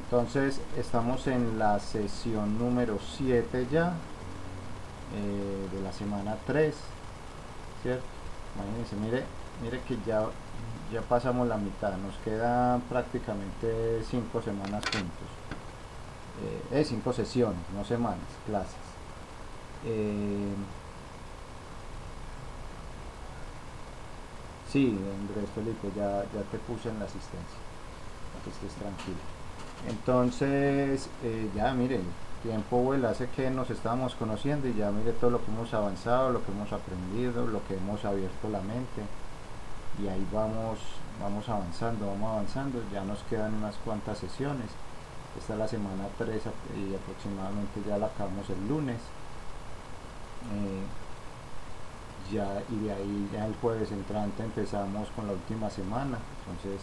Entonces estamos en la sesión número 7 ya, de la semana 3, ¿cierto? Imagínense, mire que ya pasamos la mitad, nos quedan prácticamente 5 semanas juntos. 5 sesiones, no semanas, clases. Sí, Andrés Felipe, ya te puse en la asistencia, para que estés tranquilo. Entonces, ya miren, tiempo vuela, hace que nos estábamos conociendo y ya mire todo lo que hemos avanzado, lo que hemos aprendido, lo que hemos abierto la mente y ahí vamos avanzando, ya nos quedan unas cuantas sesiones. Esta es la semana 3 y aproximadamente ya la acabamos el lunes. Y de ahí ya el jueves entrante empezamos con la última semana, entonces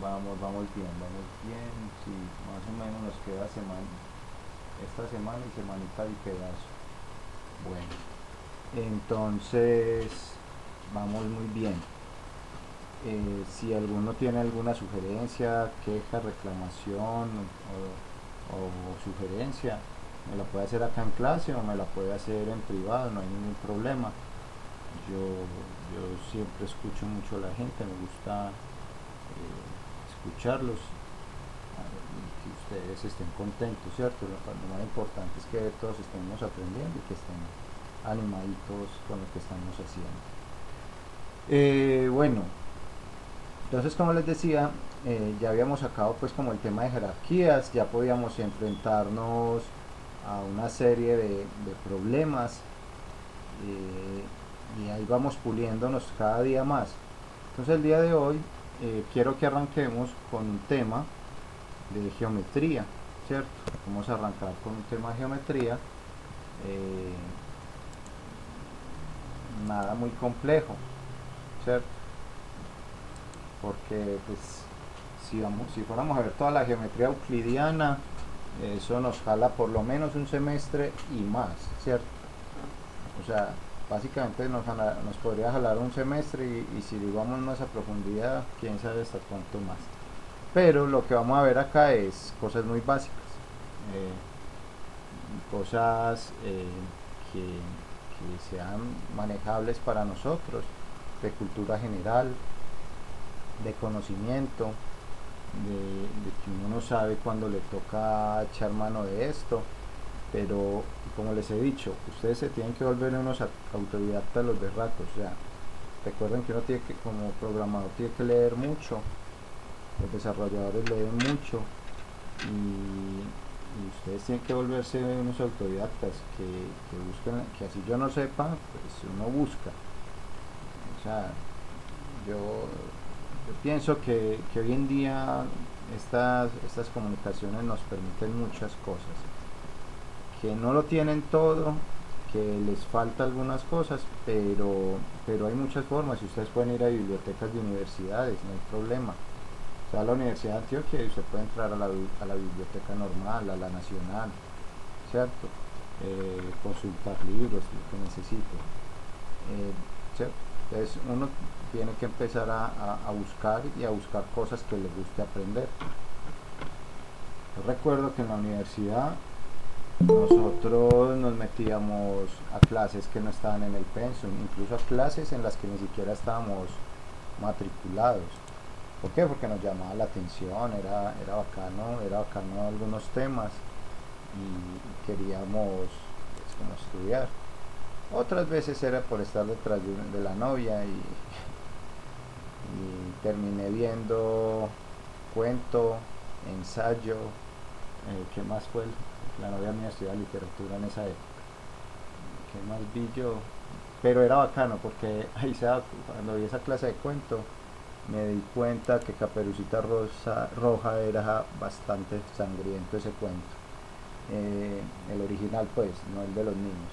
vamos bien, sí, más o menos nos queda esta semana y semanita y pedazo. Bueno, entonces vamos muy bien. Si alguno tiene alguna sugerencia, queja, reclamación o sugerencia, me la puede hacer acá en clase o me la puede hacer en privado, no hay ningún problema. Yo siempre escucho mucho a la gente, me gusta escucharlos y que ustedes estén contentos, ¿cierto? Lo más importante es que todos estemos aprendiendo y que estén animaditos con lo que estamos haciendo. Bueno, entonces como les decía, ya habíamos sacado pues como el tema de jerarquías, ya podíamos enfrentarnos a una serie de problemas, y ahí vamos puliéndonos cada día más. Entonces el día de hoy quiero que arranquemos con un tema de geometría, ¿cierto? Vamos a arrancar con un tema de geometría, eh, nada muy complejo, ¿cierto? Porque pues si fuéramos a ver toda la geometría euclidiana, eso nos jala por lo menos un semestre y más, ¿cierto? O sea, básicamente nos podría jalar un semestre y si vamos más a profundidad, quién sabe hasta cuánto más. Pero lo que vamos a ver acá es cosas muy básicas, eh, cosas que sean manejables para nosotros, de cultura general, de conocimiento, de que uno no sabe cuándo le toca echar mano de esto, pero como les he dicho, ustedes se tienen que volver unos autodidactas los berracos, o sea, recuerden que uno tiene que, como programador, tiene que leer mucho, los desarrolladores leen mucho y ustedes tienen que volverse unos autodidactas que busquen, que así yo no sepa, pues uno busca. O sea, yo pienso que hoy en día estas comunicaciones nos permiten muchas cosas, que no lo tienen todo, que les falta algunas cosas, pero hay muchas formas y ustedes pueden ir a bibliotecas de universidades, no hay problema. O sea, a la Universidad de Antioquia y usted puede entrar a la biblioteca normal, a la nacional, ¿cierto? Consultar libros, lo que necesite. ¿Cierto? Entonces uno tiene que empezar a buscar y a buscar cosas que le guste aprender. Yo recuerdo que en la universidad nosotros nos metíamos a clases que no estaban en el pensum, incluso a clases en las que ni siquiera estábamos matriculados. ¿Por qué? Porque nos llamaba la atención, era bacano algunos temas y queríamos pues, como estudiar. Otras veces era por estar detrás de la novia y terminé viendo cuento, ensayo, ¿qué más fue? La novia mía estudiaba literatura en esa época. ¿Qué más vi yo? Pero era bacano porque cuando vi esa clase de cuento me di cuenta que Caperucita Roja era bastante sangriento ese cuento. El original pues, no el de los niños.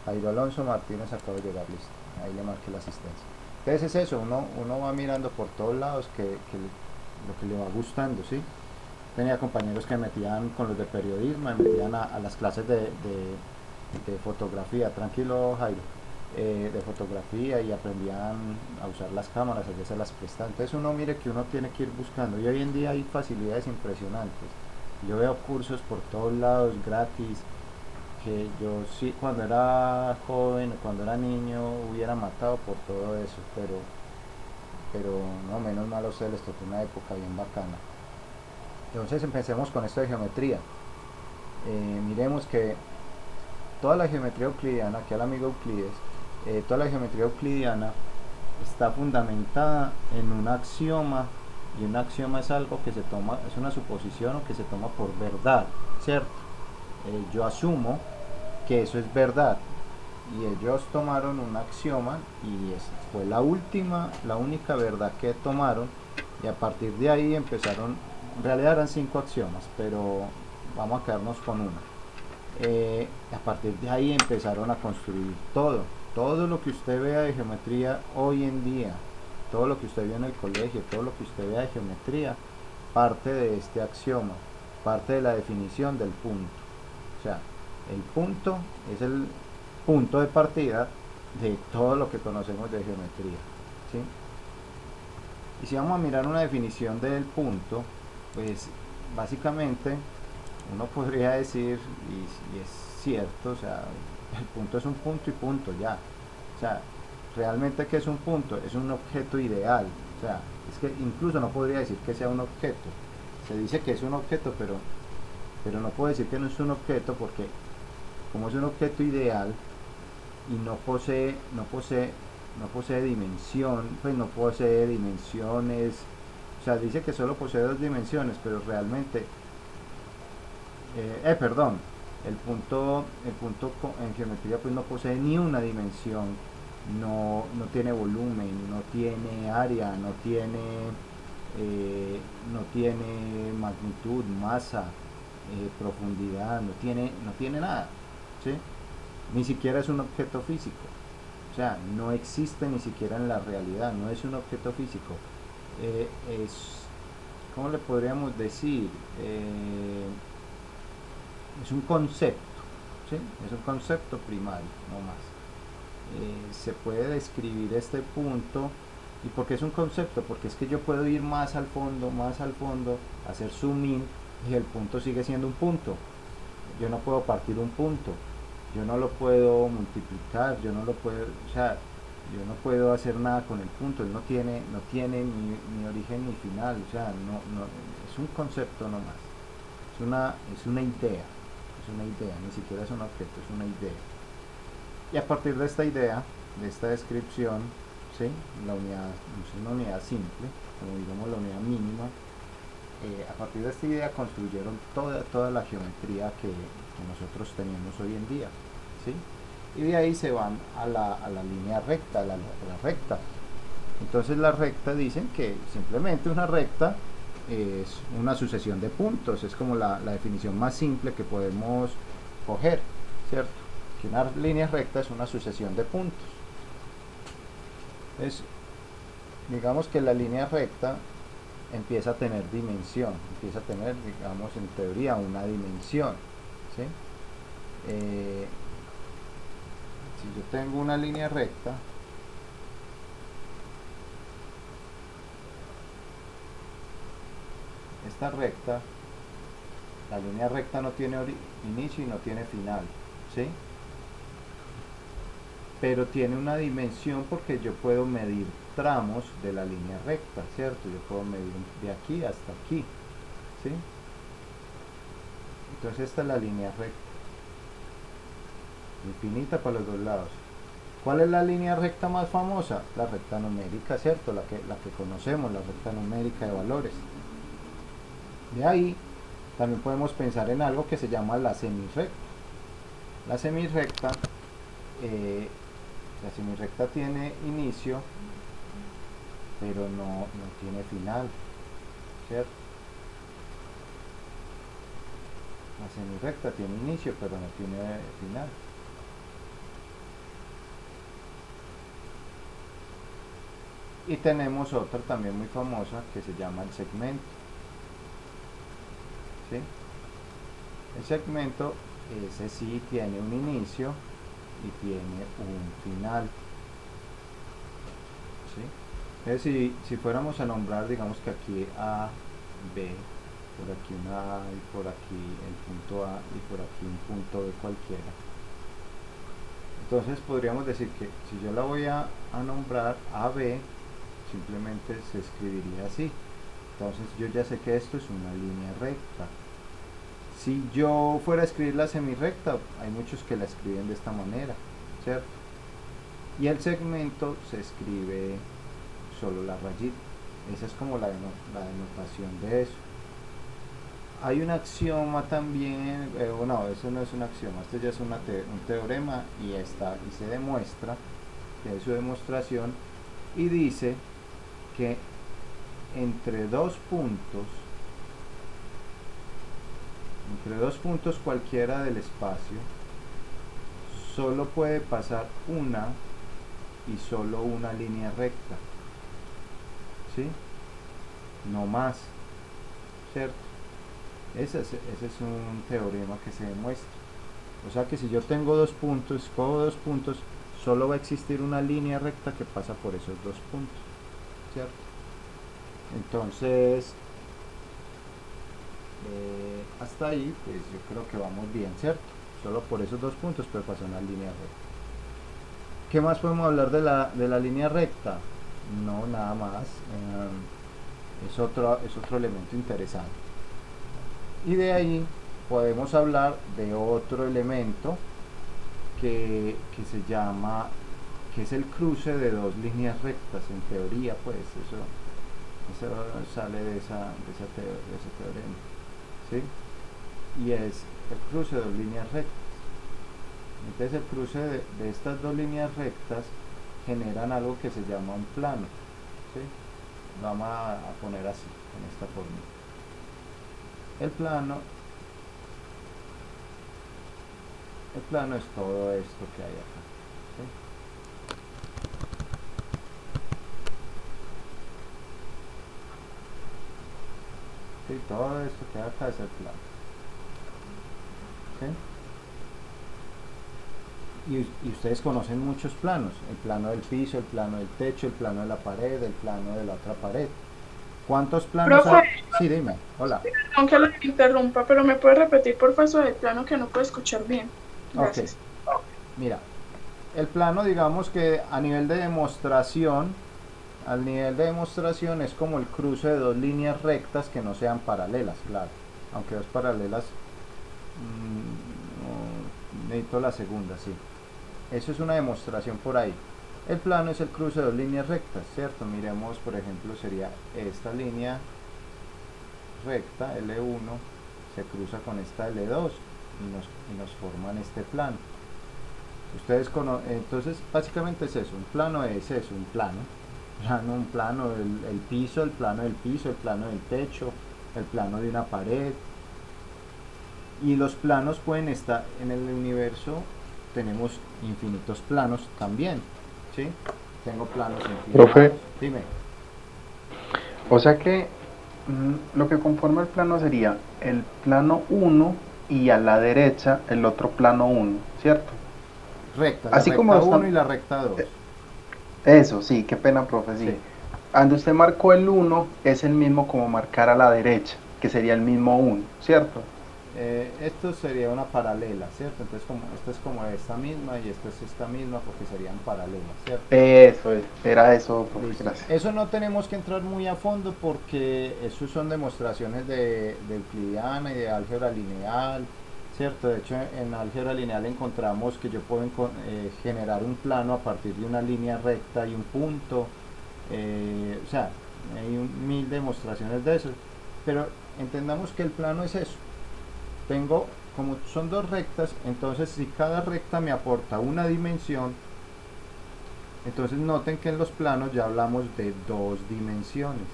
Jairo Alonso Martínez acaba de llegar, listo. Ahí le marqué la asistencia. Entonces es eso, uno va mirando por todos lados lo que le va gustando, ¿sí? Tenía compañeros que me metían con los de periodismo, me metían a las clases de fotografía, tranquilo Jairo, de fotografía y aprendían a usar las cámaras, a se las prestaban. Entonces uno mire que uno tiene que ir buscando y hoy en día hay facilidades impresionantes. Yo veo cursos por todos lados gratis que yo sí cuando era joven, cuando era niño hubiera matado por todo eso, pero no, menos mal a ustedes les tocó una época bien bacana. Entonces empecemos con esto de geometría. Miremos que toda la geometría euclidiana, aquí al amigo Euclides, toda la geometría euclidiana está fundamentada en un axioma, y un axioma es algo que se toma, es una suposición o que se toma por verdad, ¿cierto? Yo asumo que eso es verdad, y ellos tomaron un axioma y fue la única verdad que tomaron, y a partir de ahí empezaron, en realidad eran 5 axiomas, pero vamos a quedarnos con una. A partir de ahí empezaron a construir todo lo que usted vea de geometría hoy en día, todo lo que usted vio en el colegio, todo lo que usted vea de geometría, parte de este axioma, parte de la definición del punto. O sea, el punto es el punto de partida de todo lo que conocemos de geometría, ¿sí? Y si vamos a mirar una definición del punto, pues básicamente uno podría decir, y es cierto, o sea, el punto es un punto y punto ya. O sea, realmente ¿qué es un punto? Es un objeto ideal. O sea, es que incluso no podría decir que sea un objeto. Se dice que es un objeto, pero no puedo decir que no es un objeto porque como es un objeto ideal y no posee dimensión, pues no posee dimensiones. O sea, dice que solo posee 2 dimensiones, pero realmente perdón, el punto en geometría pues no posee ni una dimensión, no tiene volumen, no tiene área, no tiene magnitud, masa, profundidad, no tiene nada, ¿sí? Ni siquiera es un objeto físico, o sea, no existe ni siquiera en la realidad, no es un objeto físico, es, ¿cómo le podríamos decir? Es un concepto, ¿sí? Es un concepto primario, no más. Se puede describir este punto. ¿Y por qué es un concepto? Porque es que yo puedo ir más al fondo, hacer zoom in y el punto sigue siendo un punto. Yo no puedo partir un punto, yo no lo puedo multiplicar, yo no lo puedo, o sea, yo no puedo hacer nada con el punto, él no tiene ni origen ni final, o sea, es un concepto nomás, es una idea, ni siquiera es un objeto, es una idea. Y a partir de esta idea, de esta descripción, ¿sí? La unidad, no es una unidad simple, como digamos la unidad mínima, a partir de esta idea construyeron toda la geometría que nosotros tenemos hoy en día, ¿sí? Y de ahí se van a la línea recta, la recta. Entonces la recta dicen que simplemente una recta es una sucesión de puntos, es como la definición más simple que podemos coger, ¿cierto? Que una línea recta es una sucesión de puntos. Entonces, digamos que la línea recta empieza a tener dimensión, empieza a tener, digamos, en teoría una dimensión, ¿sí? Si yo tengo una línea recta, esta recta, la línea recta no tiene inicio y no tiene final, ¿sí? Pero tiene una dimensión porque yo puedo medir tramos de la línea recta, ¿cierto? Yo puedo medir de aquí hasta aquí, ¿sí? Entonces esta es la línea recta, infinita para los dos lados. ¿Cuál es la línea recta más famosa? La recta numérica, ¿cierto? La que conocemos, la recta numérica de valores. De ahí también podemos pensar en algo que se llama la semirrecta. La semirrecta, tiene inicio, pero no tiene final, ¿cierto? La semirrecta tiene inicio, pero no tiene final. Y tenemos otra también muy famosa que se llama el segmento, ¿sí? El segmento, ese sí tiene un inicio y tiene un final, ¿sí? Entonces si fuéramos a nombrar, digamos que aquí A, B, por aquí una A y por aquí el punto A y por aquí un punto B cualquiera. Entonces podríamos decir que si yo la voy a nombrar AB, simplemente se escribiría así. Entonces yo ya sé que esto es una línea recta. Si yo fuera a escribir la semirecta, hay muchos que la escriben de esta manera, ¿cierto? Y el segmento se escribe solo la rayita. Esa es como la denotación de eso. Hay un axioma también, no, eso no es un axioma, esto ya es un teorema y se demuestra, que es su demostración, y dice que entre dos puntos cualquiera del espacio, solo puede pasar una y solo una línea recta, ¿sí? No más, ¿cierto? Ese es un teorema que se demuestra. O sea que si yo tengo cojo dos puntos, solo va a existir una línea recta que pasa por esos dos puntos, ¿cierto? Entonces, hasta ahí, pues yo creo que vamos bien, ¿cierto? Solo por esos dos puntos puede pasar una línea recta. ¿Qué más podemos hablar de la línea recta? No, nada más. Es otro elemento interesante. Y de ahí podemos hablar de otro elemento que se llama, que es el cruce de dos líneas rectas. En teoría, pues eso sale de ese teorema, ¿sí? Y es el cruce de dos líneas rectas. Entonces el cruce de estas dos líneas rectas generan algo que se llama un plano, ¿sí? Lo vamos a poner así, en esta forma. El plano es todo esto que hay acá, ¿sí? Sí, todo esto que hay acá es el plano, ¿sí? Y ustedes conocen muchos planos: el plano del piso, el plano del techo, el plano de la pared, el plano de la otra pared. ¿Cuántos planos hay? Profe, Sí, dime, hola. aunque lo interrumpa, pero me puede repetir por favor sobre el plano que no puedo escuchar bien. Ok, Gracias. mira, el plano, digamos que a nivel de demostración, es como el cruce de dos líneas rectas que no sean paralelas, claro. Aunque dos paralelas, no, necesito la segunda, sí. Eso es una demostración por ahí. El plano es el cruce de dos líneas rectas, ¿cierto? Miremos, por ejemplo, sería esta línea recta, L1, se cruza con esta L2 y nos forman este plano. Ustedes conocen, entonces básicamente es eso, un plano es eso, un plano, el piso, el plano del piso, el plano del techo, el plano de una pared. Y los planos pueden estar en el universo, tenemos infinitos planos también, ¿sí? Tengo planos Profe, inclinados, dime. o sea que lo que conforma el plano sería el plano uno y a la derecha el otro plano uno, ¿cierto? Recta, la Así como recta lo uno están... y la recta 2. Eso, sí, qué pena, profe, sí. Sí. Donde usted marcó el uno es el mismo como marcar a la derecha, que sería el mismo uno, ¿cierto? Esto sería una paralela, ¿cierto? Entonces esta es como esta misma y esta es esta misma porque serían paralelas, ¿cierto? Eso es, era eso, profe, Listo. gracias. Eso no tenemos que entrar muy a fondo porque eso son demostraciones de euclidiana y de álgebra lineal, ¿cierto? De hecho, en álgebra lineal encontramos que yo puedo generar un plano a partir de una línea recta y un punto. O sea, hay mil demostraciones de eso. Pero entendamos que el plano es eso. Tengo, como son dos rectas, entonces si cada recta me aporta una dimensión, entonces noten que en los planos ya hablamos de dos dimensiones,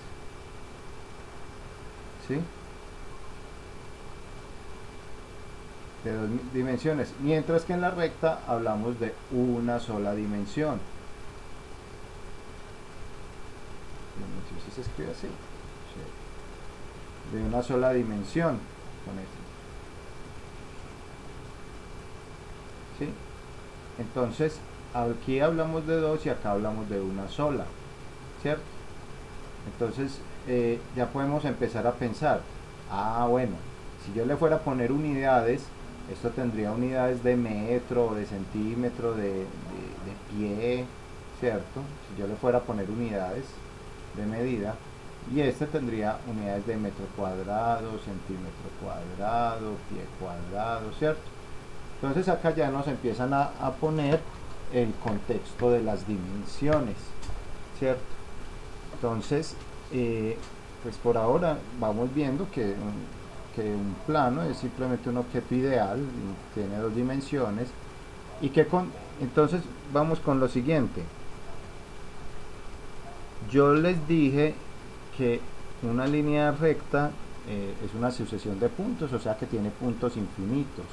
¿sí? De dos dimensiones, mientras que en la recta hablamos de una sola dimensión. Si se escribe así, de una sola dimensión, con esto, ¿sí? Entonces aquí hablamos de dos y acá hablamos de una sola, ¿cierto? Entonces ya podemos empezar a pensar, Ah, bueno, si yo le fuera a poner unidades, esto tendría unidades de metro, de centímetro, de pie, ¿cierto? Si yo le fuera a poner unidades de medida, y este tendría unidades de metro cuadrado, centímetro cuadrado, pie cuadrado, ¿cierto? Entonces acá ya nos empiezan a poner el contexto de las dimensiones, ¿cierto? Entonces, pues por ahora vamos viendo que un plano es simplemente un objeto ideal, y tiene dos dimensiones, y entonces vamos con lo siguiente. Yo les dije que una línea recta es una sucesión de puntos, o sea que tiene puntos infinitos.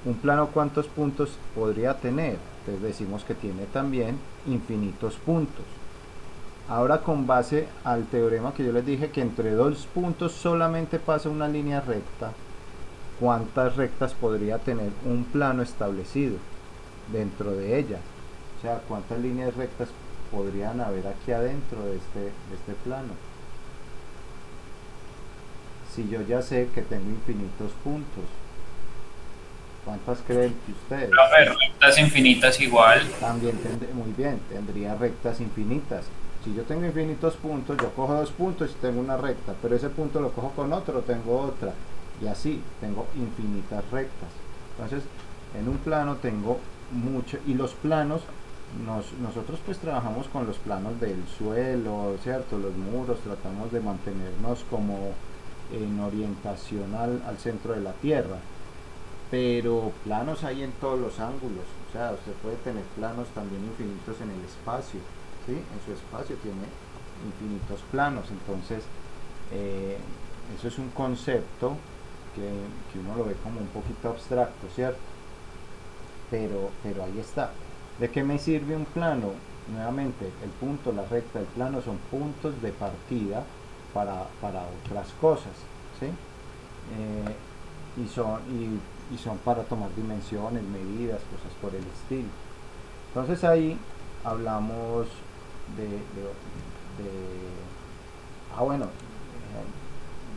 Un plano, ¿cuántos puntos podría tener? Entonces decimos que tiene también infinitos puntos. Ahora, con base al teorema que yo les dije que entre dos puntos solamente pasa una línea recta, ¿cuántas rectas podría tener un plano establecido dentro de ella? O sea, ¿cuántas líneas rectas podrían haber aquí adentro de este plano? Si yo ya sé que tengo infinitos puntos, ¿cuántas creen que ustedes? Profe, rectas infinitas igual. También muy bien, tendría rectas infinitas. Si yo tengo infinitos puntos, yo cojo dos puntos y tengo una recta, pero ese punto lo cojo con otro, tengo otra, y así tengo infinitas rectas. Entonces, en un plano tengo mucho, y los planos, nosotros pues trabajamos con los planos del suelo, ¿cierto? Los muros, tratamos de mantenernos como en orientación al centro de la Tierra, pero planos hay en todos los ángulos. O sea, usted puede tener planos también infinitos en el espacio, ¿sí? En su espacio tiene infinitos planos. Entonces, eso es un concepto que uno lo ve como un poquito abstracto, ¿cierto? Pero ahí está. ¿De qué me sirve un plano? Nuevamente, el punto, la recta, el plano son puntos de partida para otras cosas, ¿sí? Y son para tomar dimensiones, medidas, cosas por el estilo. Entonces ahí hablamos de bueno,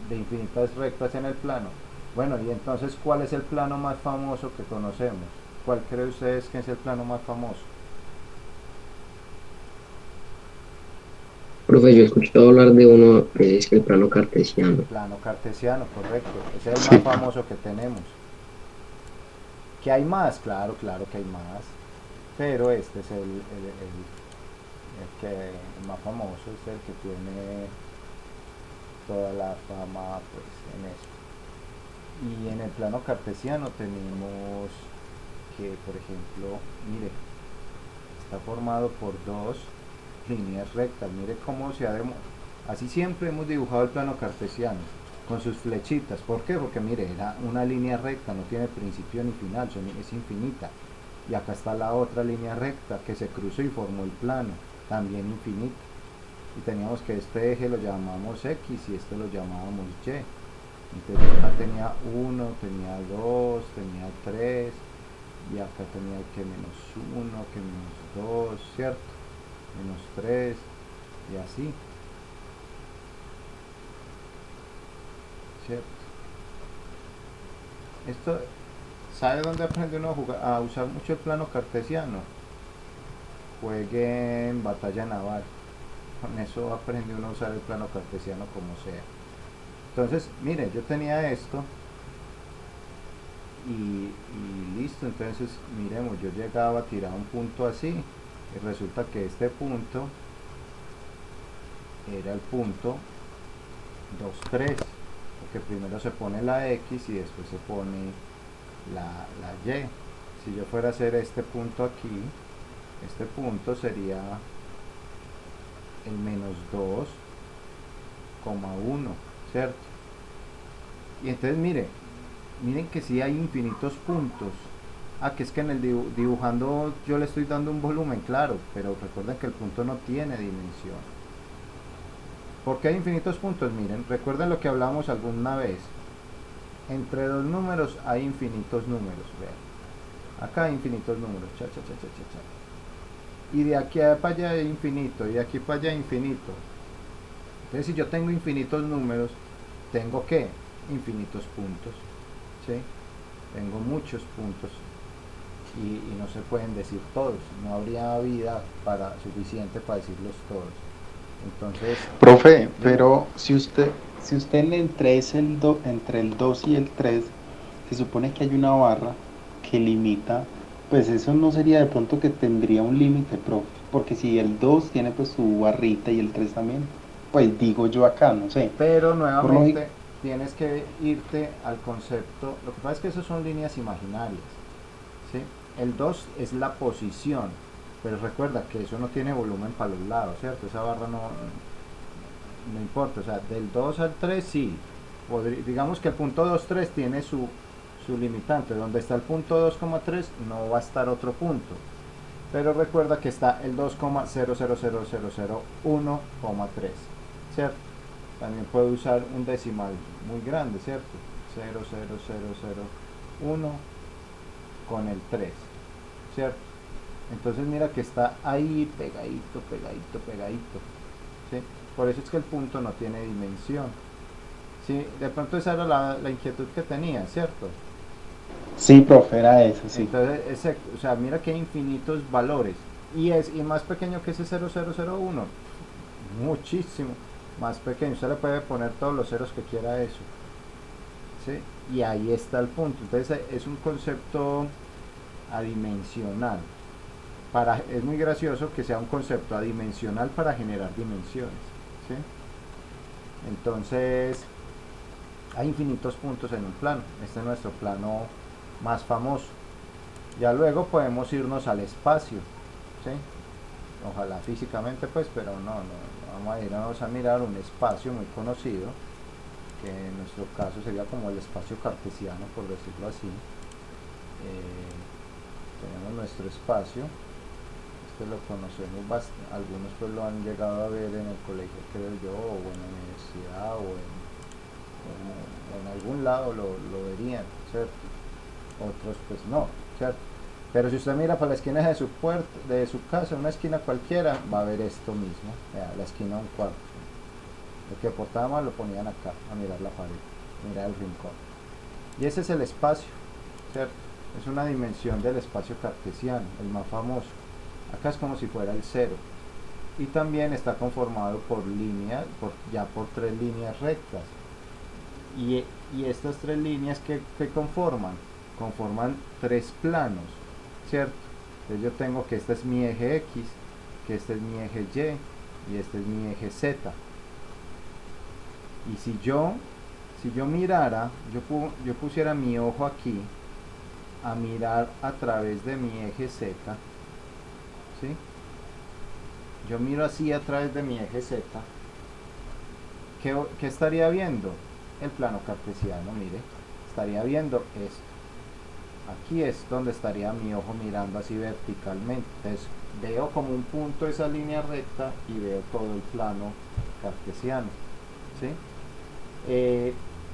de infinitas rectas en el plano. Bueno, y entonces, ¿cuál es el plano más famoso que conocemos? ¿Cuál creen ustedes que es el plano más famoso? Profe, yo he escuchado hablar de uno que es el plano cartesiano. Plano cartesiano, correcto. Ese es el Sí. más famoso que tenemos. ¿Que hay más? Claro, claro que hay más. Pero este es el más famoso, es el que tiene toda la fama pues en eso. Y en el plano cartesiano tenemos que, por ejemplo, mire, está formado por dos líneas rectas. Mire cómo así siempre hemos dibujado el plano cartesiano, con sus flechitas. ¿Por qué? Porque mire, era una línea recta, no tiene principio ni final, es infinita. Y acá está la otra línea recta que se cruzó y formó el plano, también infinita. Y teníamos que este eje lo llamamos X y este lo llamábamos Y. Entonces acá tenía 1, tenía 2, tenía 3, y acá tenía que menos 1, que menos 2, ¿cierto? Menos 3, y así, ¿cierto? Esto, ¿sabe dónde aprende uno a usar mucho el plano cartesiano? Juegue en batalla naval. Con eso aprende uno a usar el plano cartesiano como sea. Entonces, mire, yo tenía esto y listo. Entonces, miremos, yo llegaba a tirar un punto así y resulta que este punto era el punto 2, 3, porque primero se pone la X y después se pone la Y. Si yo fuera a hacer este punto aquí, este punto sería el menos 2,1, ¿cierto? Y entonces miren que si hay infinitos puntos. Que es que en el dibujando yo le estoy dando un volumen, claro, pero recuerden que el punto no tiene dimensión. ¿Por qué hay infinitos puntos? Miren, recuerden lo que hablábamos alguna vez. Entre dos números hay infinitos números, vean. Acá hay infinitos números, y de aquí para allá hay infinito, y de aquí para allá infinito. Entonces, si yo tengo infinitos números, tengo que infinitos puntos, ¿sí? Tengo muchos puntos y no se pueden decir todos, no habría vida suficiente para decirlos todos. Entonces, Profe, pero si usted entre el 2 y el 3 se supone que hay una barra que limita, pues eso no sería de pronto que tendría un límite, profe, porque si el 2 tiene pues su barrita y el 3 también, pues digo yo acá, no sé. pero Por lógica, nuevamente tienes que irte al concepto, lo que pasa es que eso son líneas imaginarias, ¿sí? El 2 es la posición, pero recuerda que eso no tiene volumen para los lados, ¿cierto? Esa barra no importa, o sea, del 2 al 3 sí, digamos que el punto 2, 3 tiene su limitante, donde está el punto 2,3 no va a estar otro punto, pero recuerda que está el 2,0000001,3, ¿cierto? También puedo usar un decimal muy grande, ¿cierto? 0,0001 con el 3, ¿cierto? Entonces mira que está ahí pegadito, pegadito, pegadito, ¿sí? Por eso es que el punto no tiene dimensión, ¿sí? De pronto esa era la inquietud que tenía, ¿cierto? sí, profe, era eso, sí. Entonces, o sea, mira que hay infinitos valores y más pequeño que ese 0,001, muchísimo más pequeño. Usted le puede poner todos los ceros que quiera a eso, ¿sí? Y ahí está el punto. Entonces es un concepto adimensional. Es muy gracioso que sea un concepto adimensional para generar dimensiones, ¿sí? Entonces hay infinitos puntos en un plano. Este es nuestro plano más famoso. Ya luego podemos irnos al espacio, ¿sí? Ojalá físicamente pues, pero no, vamos a irnos a mirar un espacio muy conocido, que en nuestro caso sería como el espacio cartesiano, por decirlo así. Tenemos nuestro espacio, este lo conocemos bastante, algunos pues lo han llegado a ver en el colegio, creo yo, o en la universidad, o en algún lado lo verían, ¿cierto? Otros pues no, ¿cierto? Pero si usted mira para la esquina de su casa, una esquina cualquiera, va a ver esto mismo, vea, la esquina de un cuarto. Lo que portaba mal lo ponían acá, a mirar la pared, mirar el rincón. Y ese es el espacio, ¿cierto? Es una dimensión del espacio cartesiano, el más famoso. Acá es como si fuera el cero. Y también está conformado por líneas, por 3 líneas rectas. Y estas 3 líneas que conforman 3 planos, ¿cierto? Entonces yo tengo que este es mi eje X, que este es mi eje Y y este es mi eje Z. Y si yo mirara, yo pusiera mi ojo aquí a mirar a través de mi eje Z, ¿sí? Yo miro así a través de mi eje Z, ¿qué estaría viendo? El plano cartesiano, mire, estaría viendo esto. Aquí es donde estaría mi ojo mirando así verticalmente. Entonces veo como un punto esa línea recta y veo todo el plano cartesiano, ¿sí?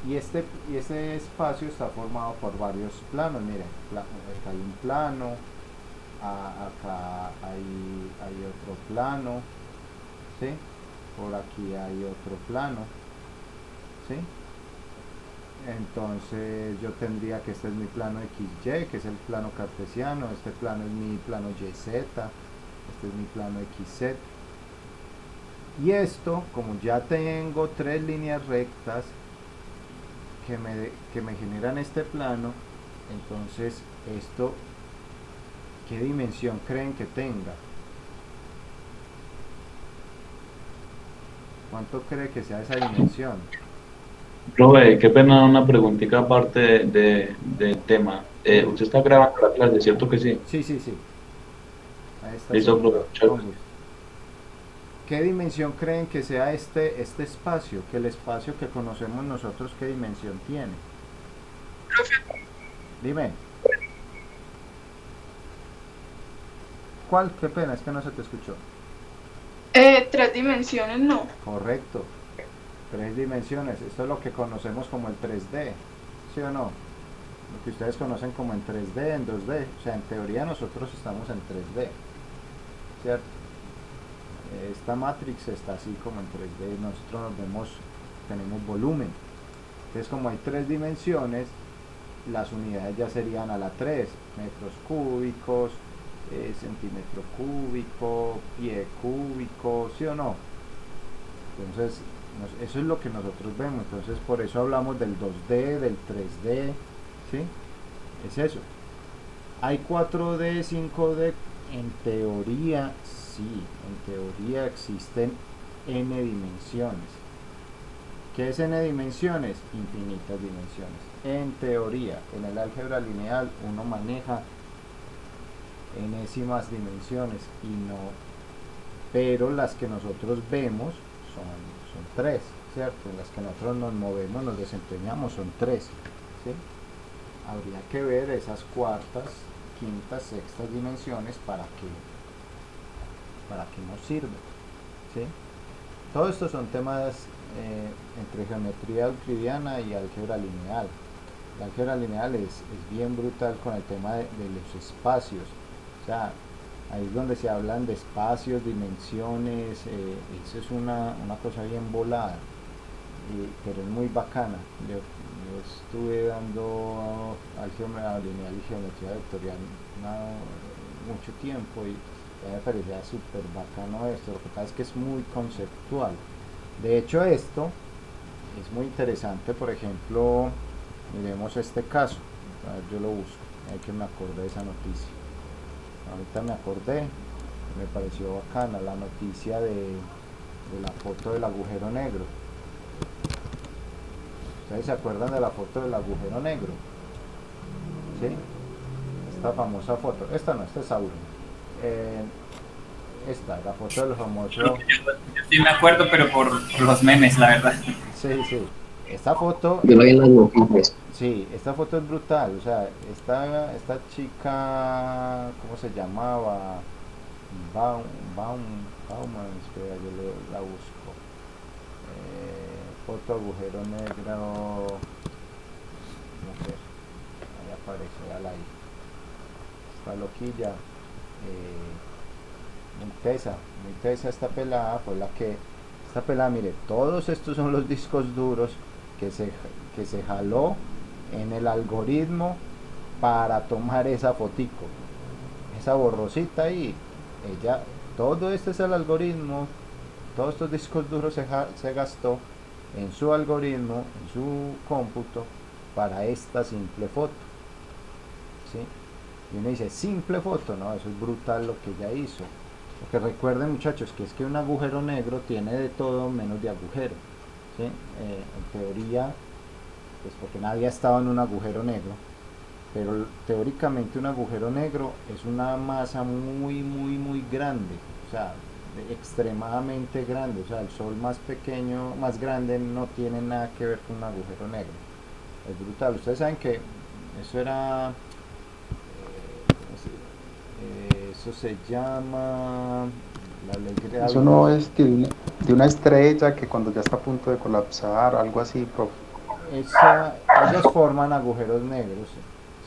Y este espacio está formado por varios planos. Miren, acá hay un plano, acá hay otro plano, ¿sí? Por aquí hay otro plano, ¿sí? Entonces yo tendría que este es mi plano XY, que es el plano cartesiano, este plano es mi plano YZ, este es mi plano XZ. Y esto, como ya tengo 3 líneas rectas que me generan este plano, entonces esto, ¿qué dimensión creen que tenga? ¿Cuánto cree que sea esa dimensión? Profe, qué pena una preguntita aparte del tema. ¿Usted está grabando la clase, cierto que sí? Sí. Ahí está. Listo, profe. Muchas Con gracias. gusto. ¿Qué dimensión creen que sea este espacio? Que el espacio que conocemos nosotros, ¿qué dimensión tiene? Dime. ¿Cuál? Qué pena, es que no se te escuchó. 3 dimensiones, no. Correcto. 3 dimensiones. Esto es lo que conocemos como el 3D. ¿Sí o no? Lo que ustedes conocen como en 3D, en 2D. O sea, en teoría nosotros estamos en 3D. ¿Cierto? Esta matrix está así como en 3D. Nosotros tenemos volumen. Entonces, como hay 3 dimensiones, las unidades ya serían a la 3, metros cúbicos, centímetro cúbico, pie cúbico, ¿sí o no? Entonces, eso es lo que nosotros vemos. Entonces, por eso hablamos del 2D, del 3D, ¿sí? Es eso. ¿Hay 4D, 5D? En teoría, sí. En teoría existen n dimensiones. ¿Qué es n dimensiones? Infinitas dimensiones. En teoría, en el álgebra lineal uno maneja enésimas dimensiones y no, pero las que nosotros vemos son 3, ¿cierto? Las que nosotros nos movemos, nos desempeñamos son 3, ¿sí? Habría que ver esas cuartas, quintas, sextas dimensiones para que nos sirve, ¿sí? Todo esto son temas entre geometría euclidiana y álgebra lineal. La álgebra lineal es bien brutal con el tema de los espacios. O sea, ahí es donde se hablan de espacios, dimensiones, eso es una cosa bien volada, pero es muy bacana. Yo estuve dando álgebra lineal y geometría vectorial mucho tiempo y me parecía súper bacano esto. Lo que pasa es que es muy conceptual. De hecho, esto es muy interesante. Por ejemplo, miremos este caso. A ver, yo lo busco, hay que me acordé de esa noticia. Ahorita me acordé, me pareció bacana la noticia de la foto del agujero negro. ¿Ustedes se acuerdan de la foto del agujero negro? ¿Sí? Esta famosa foto. Esta no, esta es Sauron. Esta, la foto del famoso... Yo sí me acuerdo, pero por los memes, la verdad. Sí, sí. Esta foto... Yo lo vi en las noticias. Sí, esta foto es brutal. O sea, esta chica, ¿cómo se llamaba? Bauman, espera, yo la busco. Foto agujero negro. Mujer. Ahí aparece, ya la hay. Esta loquilla. Muy tesa esta pelada. Fue la que. Esta pelada, mire, todos estos son los discos duros que se jaló en el algoritmo para tomar esa fotico, esa borrosita ahí. Ella, todo este es el algoritmo, todos estos discos duros se gastó en su algoritmo, en su cómputo para esta simple foto, ¿sí? Y uno dice, simple foto, no, eso es brutal lo que ella hizo. Porque recuerden, muchachos, que es que un agujero negro tiene de todo menos de agujero, ¿sí? En teoría, pues porque nadie ha estado en un agujero negro, pero teóricamente un agujero negro es una masa muy grande, o sea, extremadamente grande. O sea, el sol más pequeño, más grande, no tiene nada que ver con un agujero negro. Es brutal. Ustedes saben que eso era eso se llama la ley de Eso no es de una estrella que cuando ya está a punto de colapsar, algo así, profe. Ellos forman agujeros negros,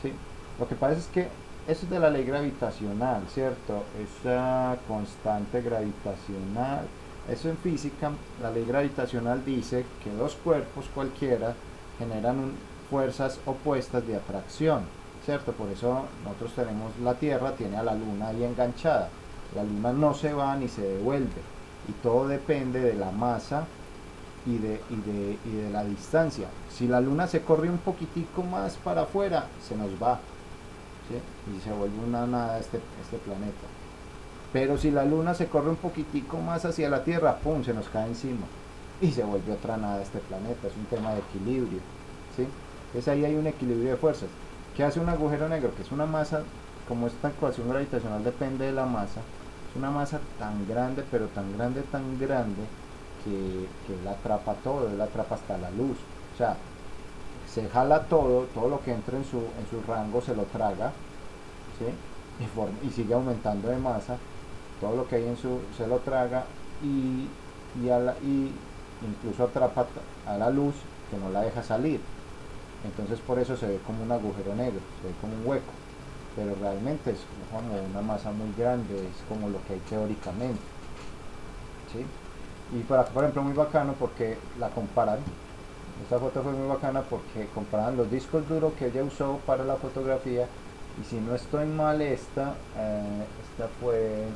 ¿sí? Lo que pasa es que eso es de la ley gravitacional, ¿cierto? Esa constante gravitacional, eso en física, la ley gravitacional dice que dos cuerpos cualquiera generan fuerzas opuestas de atracción, ¿cierto? Por eso nosotros tenemos, la Tierra tiene a la Luna ahí enganchada, la Luna no se va ni se devuelve, y todo depende de la masa y de la distancia. Si la Luna se corre un poquitico más para afuera, se nos va, ¿sí? Y se vuelve una nada este planeta. Pero si la Luna se corre un poquitico más hacia la Tierra, ¡pum!, se nos cae encima y se vuelve otra nada este planeta. Es un tema de equilibrio, ¿sí? Entonces ahí hay un equilibrio de fuerzas. ¿Qué hace un agujero negro? Que es una masa, como esta ecuación gravitacional depende de la masa, es una masa tan grande, pero tan grande, que él atrapa todo, él atrapa hasta la luz. O sea, se jala todo lo que entra en su rango se lo traga, ¿sí? Y sigue aumentando de masa, todo lo que hay se lo traga y incluso atrapa a la luz, que no la deja salir. Entonces por eso se ve como un agujero negro, se ve como un hueco, pero realmente es como una masa muy grande, es como lo que hay teóricamente, ¿sí? Y por ejemplo, muy bacano porque la comparan Esta foto fue muy bacana porque comparaban los discos duros que ella usó para la fotografía y si no estoy mal esta fue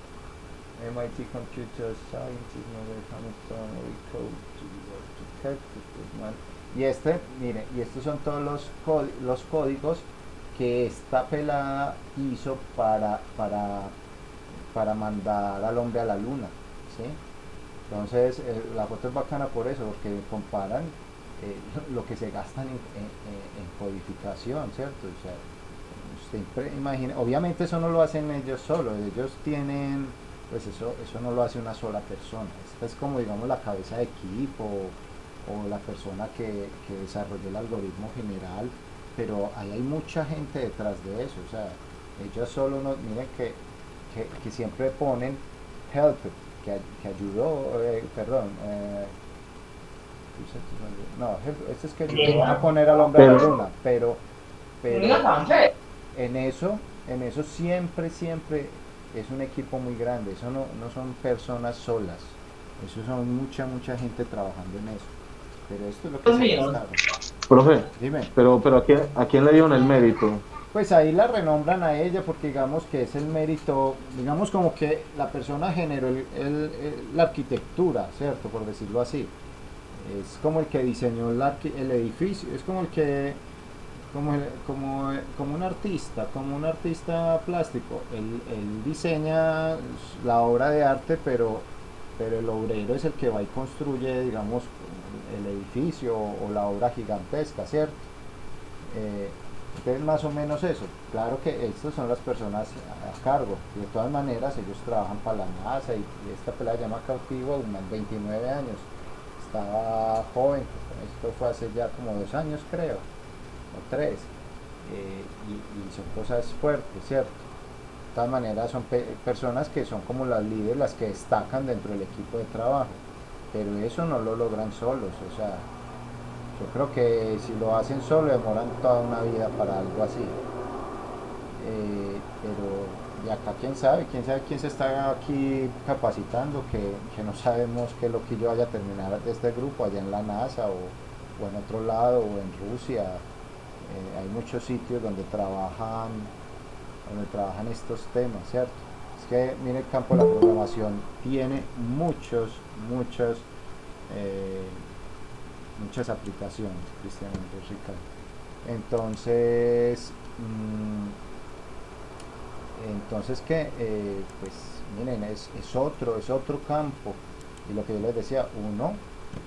MIT Computer Scientist, Hamilton, y mire, y estos son todos los códigos que esta pelada hizo para mandar al hombre a la luna, ¿sí? Entonces la foto es bacana por eso, porque comparan lo que se gastan en codificación, ¿cierto? O sea, usted imagina, obviamente eso no lo hacen ellos solos, ellos tienen, pues eso no lo hace una sola persona, esta es como digamos la cabeza de equipo o la persona que desarrolló el algoritmo general, pero ahí hay mucha gente detrás de eso, o sea, ellos solo no, miren que siempre ponen help, que ayudó, perdón, no, este es que ayudó a poner al hombre a la luna, pero en eso siempre es un equipo muy grande, eso no son personas solas, eso son mucha gente trabajando en eso, pero esto es lo que se gastaron. Profe, Dime. pero ¿a quién le dieron el mérito? Pues ahí la renombran a ella porque digamos que es el mérito, digamos como que la persona generó la arquitectura, ¿cierto? Por decirlo así. Es como el que diseñó el edificio, es como el que, como un artista plástico. Él diseña la obra de arte, pero el obrero es el que va y construye, digamos, el edificio o la obra gigantesca, ¿cierto? Entonces más o menos eso, claro que estas son las personas a cargo, y de todas maneras ellos trabajan para la NASA y esta pelada se llama Cautivo, unos 29 años, estaba joven, esto fue hace ya como 2 años creo, o 3, y son cosas fuertes, ¿cierto? De todas maneras son personas que son como las líderes, las que destacan dentro del equipo de trabajo, pero eso no lo logran solos, o sea, yo creo que si lo hacen solo demoran toda una vida para algo así. Pero de acá quién sabe quién se está aquí capacitando, que no sabemos qué es lo que yo vaya a terminar de este grupo allá en la NASA o en otro lado o en Rusia. Hay muchos sitios donde trabajan estos temas, ¿cierto? Es que mire, el campo de la programación tiene muchas aplicaciones, Cristian Ricardo. Entonces que pues miren, es otro campo, y lo que yo les decía, uno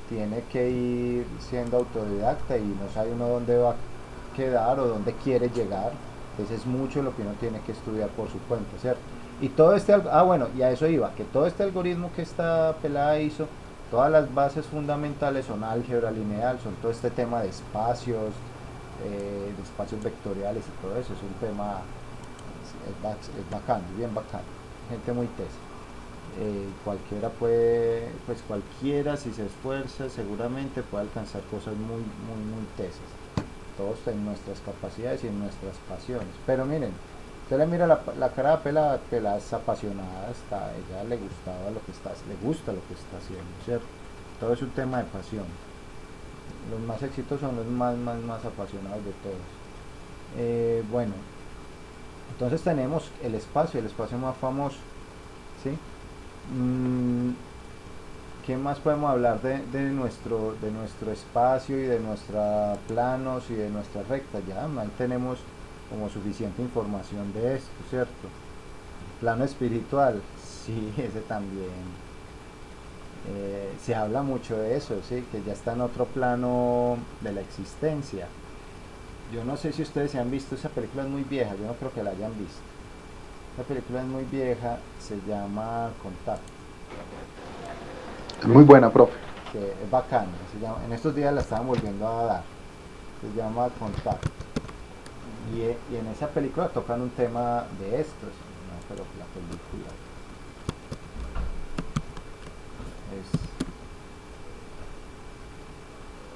tiene que ir siendo autodidacta y no sabe uno dónde va a quedar o dónde quiere llegar, entonces es mucho lo que uno tiene que estudiar por su cuenta, ¿cierto? Y todo bueno, y a eso iba, que todo este algoritmo que esta pelada hizo, todas las bases fundamentales son álgebra lineal, son todo este tema de espacios vectoriales y todo eso, es un tema, es bacano, bien bacano, gente muy tesa. Cualquiera pues cualquiera si se esfuerza seguramente puede alcanzar cosas muy tesas. Todos en nuestras capacidades y en nuestras pasiones. Pero miren, usted le mira la cara de Pela es apasionada, ella le gusta lo que está haciendo, ¿cierto? Todo es un tema de pasión. Los más exitosos son los más apasionados de todos. Bueno, entonces tenemos el espacio más famoso, ¿sí? ¿Qué más podemos hablar de nuestro espacio y de nuestros planos y de nuestras rectas? Ya ahí tenemos como suficiente información de esto, ¿cierto? Plano espiritual, sí, ese también. Se habla mucho de eso, ¿sí? Que ya está en otro plano de la existencia. Yo no sé si ustedes se han visto, esa película es muy vieja, yo no creo que la hayan visto. Esta película es muy vieja, se llama Contacto. Muy buena, profe. Que es bacana, en estos días la estaban volviendo a dar, se llama Contacto, y en esa película tocan un tema de estos, no, pero la película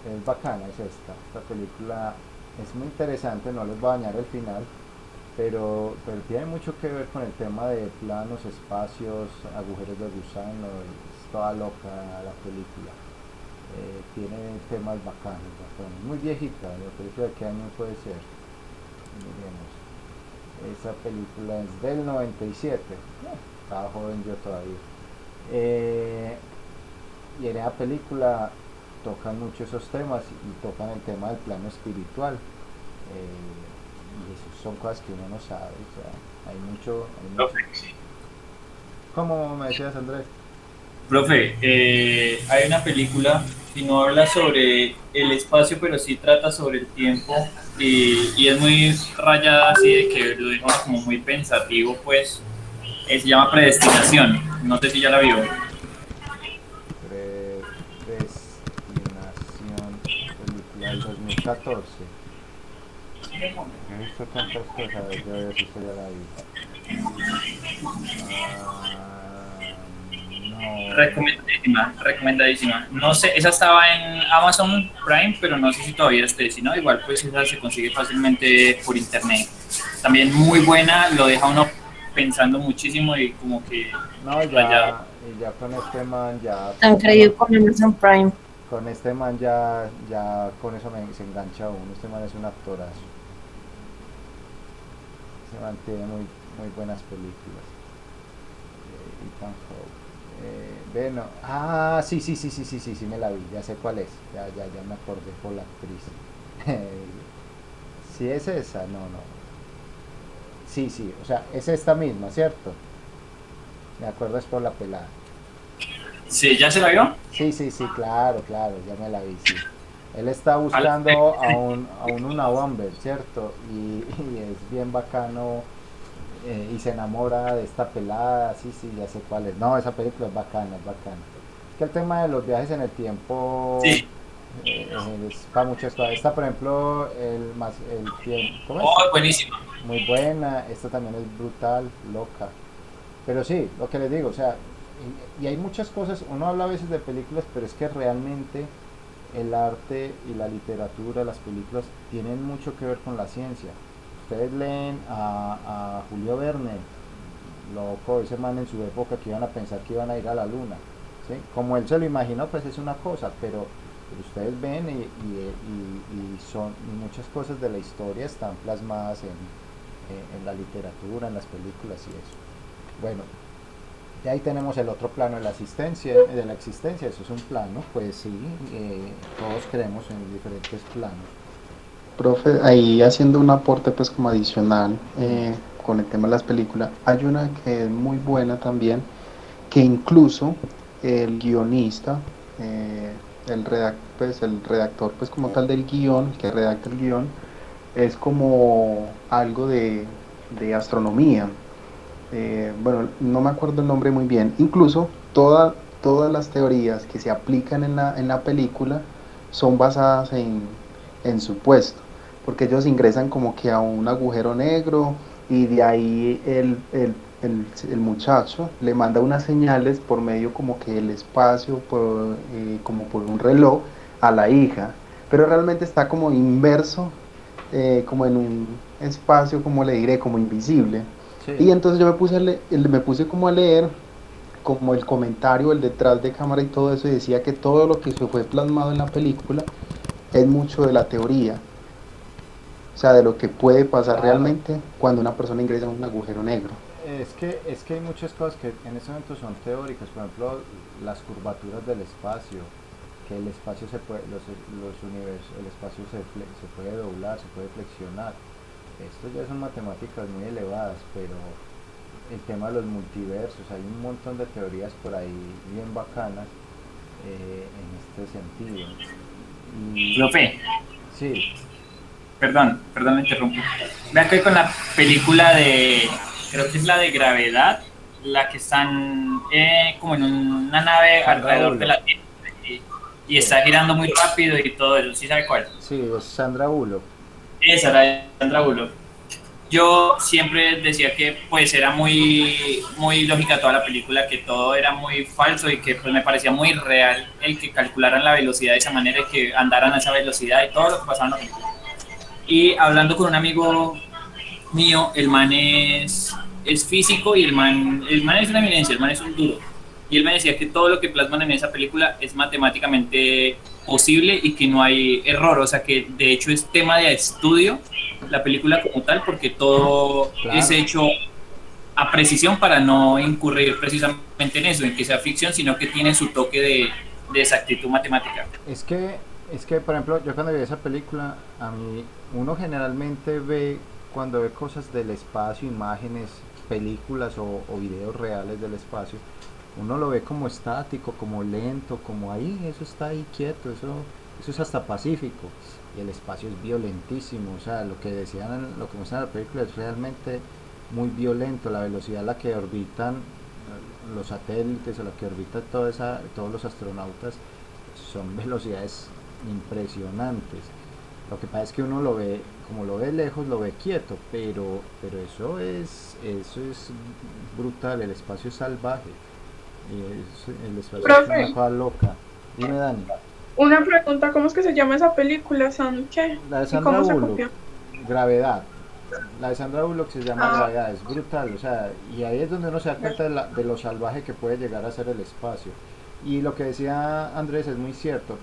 es bacana, es esta película es muy interesante, no les voy a dañar el final, pero tiene mucho que ver con el tema de planos, espacios, agujeros de gusano, es toda loca la película. tiene temas bacanos, bacanos. Muy viejita, la película de qué año puede ser. Miremos. Esa película es del 97. Estaba joven yo todavía. Y en esa película tocan mucho esos temas y tocan el tema del plano espiritual. Y eso son cosas que uno no sabe. O sea, hay mucho. ¿Cómo me decías, Andrés? Profe, hay una película que no habla sobre el espacio, pero sí trata sobre el tiempo y es muy rayada así de que lo deja como muy pensativo, pues se llama Predestinación, no sé si ya la vio. Predestinación, película del 2014. He visto tantas cosas, yo eso ya la vi. No. Recomendadísima, recomendadísima. No sé, esa estaba en Amazon Prime, pero no sé si todavía esté, si no, igual pues esa se consigue fácilmente por internet. También muy buena, lo deja uno pensando muchísimo y como que No, ya con este man ya. Han creído con Amazon Prime. Con este man ya con eso se engancha uno. Este man es un actorazo. Se mantiene muy buenas películas. Ethan Hawke. Bueno, sí, me la vi, ya sé cuál es. Ya me acordé por la actriz. Si es esa, no. Sí, o sea, es esta misma, ¿cierto? Me acuerdo es por la pelada. Sí, ¿ya se la vio? Sí, claro, ya me la vi, sí. Él está buscando a una bomber, ¿cierto? Y es bien bacano y se enamora de esta pelada, sí, ya sé cuál es. No, esa película es bacana. Es que el tema de los viajes en el tiempo sí. Es para muchas cosas. Esta, por ejemplo, ¿cómo es? Oh, buenísima. Muy buena, esta también es brutal, loca. Pero sí, lo que les digo, o sea, y hay muchas cosas, uno habla a veces de películas, pero es que realmente el arte y la literatura, las películas, tienen mucho que ver con la ciencia. Ustedes leen a Julio Verne, loco, ese man en su época que iban a pensar que iban a ir a la luna, ¿sí? Como él se lo imaginó, pues es una cosa, pero ustedes ven y muchas cosas de la historia están plasmadas en la literatura, en las películas y eso. Bueno, y ahí tenemos el otro plano de la existencia, eso es un plano, pues sí, todos creemos en diferentes planos. Profe, ahí haciendo un aporte pues como adicional con el tema de las películas, hay una que es muy buena también, que incluso el guionista, el redactor pues como tal del guión, que redacta el guión, es como algo de astronomía. Bueno, no me acuerdo el nombre muy bien. Incluso todas las teorías que se aplican en la película son basadas en supuesto, porque ellos ingresan como que a un agujero negro y de ahí el muchacho le manda unas señales por medio como que el espacio, como por un reloj a la hija, pero realmente está como inverso, como en un espacio, como le diré, como invisible. Sí. Y entonces yo me puse como a leer como el comentario, el detrás de cámara y todo eso, y decía que todo lo que se fue plasmado en la película es mucho de la teoría, o sea, de lo que puede pasar realmente cuando una persona ingresa en un agujero negro. Es que hay muchas cosas que en este momento son teóricas, por ejemplo, las curvaturas del espacio, que el espacio los universos, el espacio se puede doblar, se puede flexionar. Esto ya son matemáticas muy elevadas, pero el tema de los multiversos, hay un montón de teorías por ahí bien bacanas en este sentido. Profe. Sí. Perdón, me interrumpo. Vean que con la película creo que es la de Gravedad, la que están como en una nave alrededor de la Tierra y está girando muy rápido y todo eso, ¿sí sabe cuál? Sí, es Sandra Bullock. Esa, la de Sandra Bullock. Yo siempre decía que pues era muy lógica toda la película, que todo era muy falso y que pues me parecía muy real el que calcularan la velocidad de esa manera y que andaran a esa velocidad y todo lo que pasaba en la película. Y hablando con un amigo mío, el man es físico y el man es una eminencia, el man es un duro. y él me decía que todo lo que plasman en esa película es matemáticamente posible y que no hay error, o sea que de hecho es tema de estudio la película como tal, porque todo Claro. es hecho a precisión para no incurrir precisamente en eso, en que sea ficción, sino que tiene su toque de exactitud matemática. Es que, por ejemplo, yo cuando vi esa película, a mí, uno generalmente ve, cuando ve cosas del espacio, imágenes, películas o videos reales del espacio, uno lo ve como estático, como lento, como ahí, eso está ahí quieto, eso es hasta pacífico. Y el espacio es violentísimo, o sea, lo que decían, lo que muestran en la película es realmente muy violento, la velocidad a la que orbitan los satélites, a la que orbita todos los astronautas, son velocidades impresionantes. Lo que pasa es que uno lo ve, como lo ve lejos, lo ve quieto, pero eso es brutal, el espacio es salvaje, el espacio es Profe. una cosa loca. Dime, Dani. Una pregunta, ¿cómo es que se llama esa película? ¿Son qué? La de ¿Y Sandra cómo se Bullock, copió? Gravedad. La de Sandra Bullock se llama Ah. Gravedad, es brutal, o sea, y ahí es donde uno se da cuenta de lo salvaje que puede llegar a ser el espacio. Y lo que decía Andrés es muy cierto.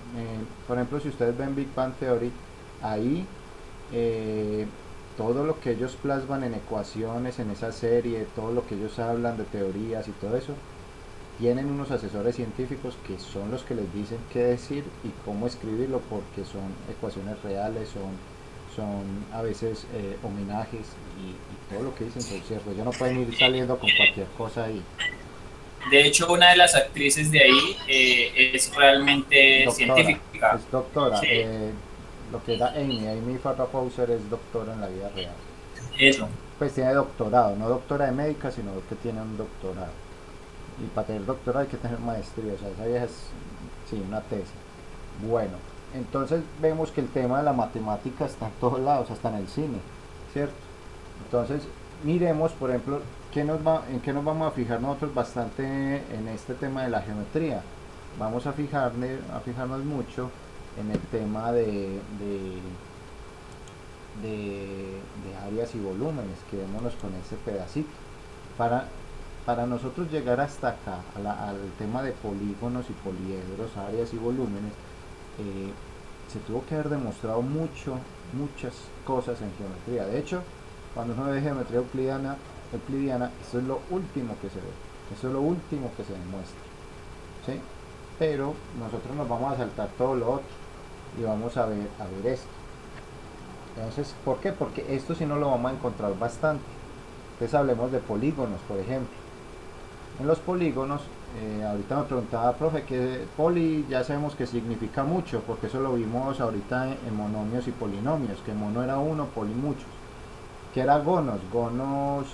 Por ejemplo, si ustedes ven Big Bang Theory, ahí todo lo que ellos plasman en ecuaciones en esa serie, todo lo que ellos hablan de teorías y todo eso, tienen unos asesores científicos que son los que les dicen qué decir y cómo escribirlo, porque son ecuaciones reales, son a veces homenajes y todo lo que dicen son ciertos. Ya no pueden ir saliendo con cualquier cosa ahí. De hecho, una de las actrices de ahí es realmente Doctora, científica. es doctora. Sí. Lo que era Amy Farrah Fowler es doctora en la vida real. Eso. Pues tiene doctorado, no doctora de médica, sino que tiene un doctorado. Y para tener doctorado hay que tener maestría, o sea, esa vieja es, sí, una tesis. Bueno, entonces vemos que el tema de la matemática está en todos lados, hasta en el cine, ¿cierto? Entonces, miremos, por ejemplo, ¿en qué nos vamos a fijar nosotros bastante en este tema de la geometría? Vamos a fijarnos mucho en el tema de áreas y volúmenes, quedémonos con ese pedacito. Para nosotros llegar hasta acá, al tema de polígonos y poliedros, áreas y volúmenes, se tuvo que haber demostrado muchas cosas en geometría. De hecho, cuando uno ve geometría euclidiana, eso es lo último que se ve, eso es lo último que se demuestra, ¿sí? Pero nosotros nos vamos a saltar todo lo otro y vamos a ver esto. Entonces, ¿por qué? Porque esto sí no lo vamos a encontrar bastante. Entonces hablemos de polígonos, por ejemplo. En los polígonos, ahorita me preguntaba, profe, que poli ya sabemos que significa mucho, porque eso lo vimos ahorita en monomios y polinomios, que mono era uno, poli muchos. ¿Qué era gonos? Gonos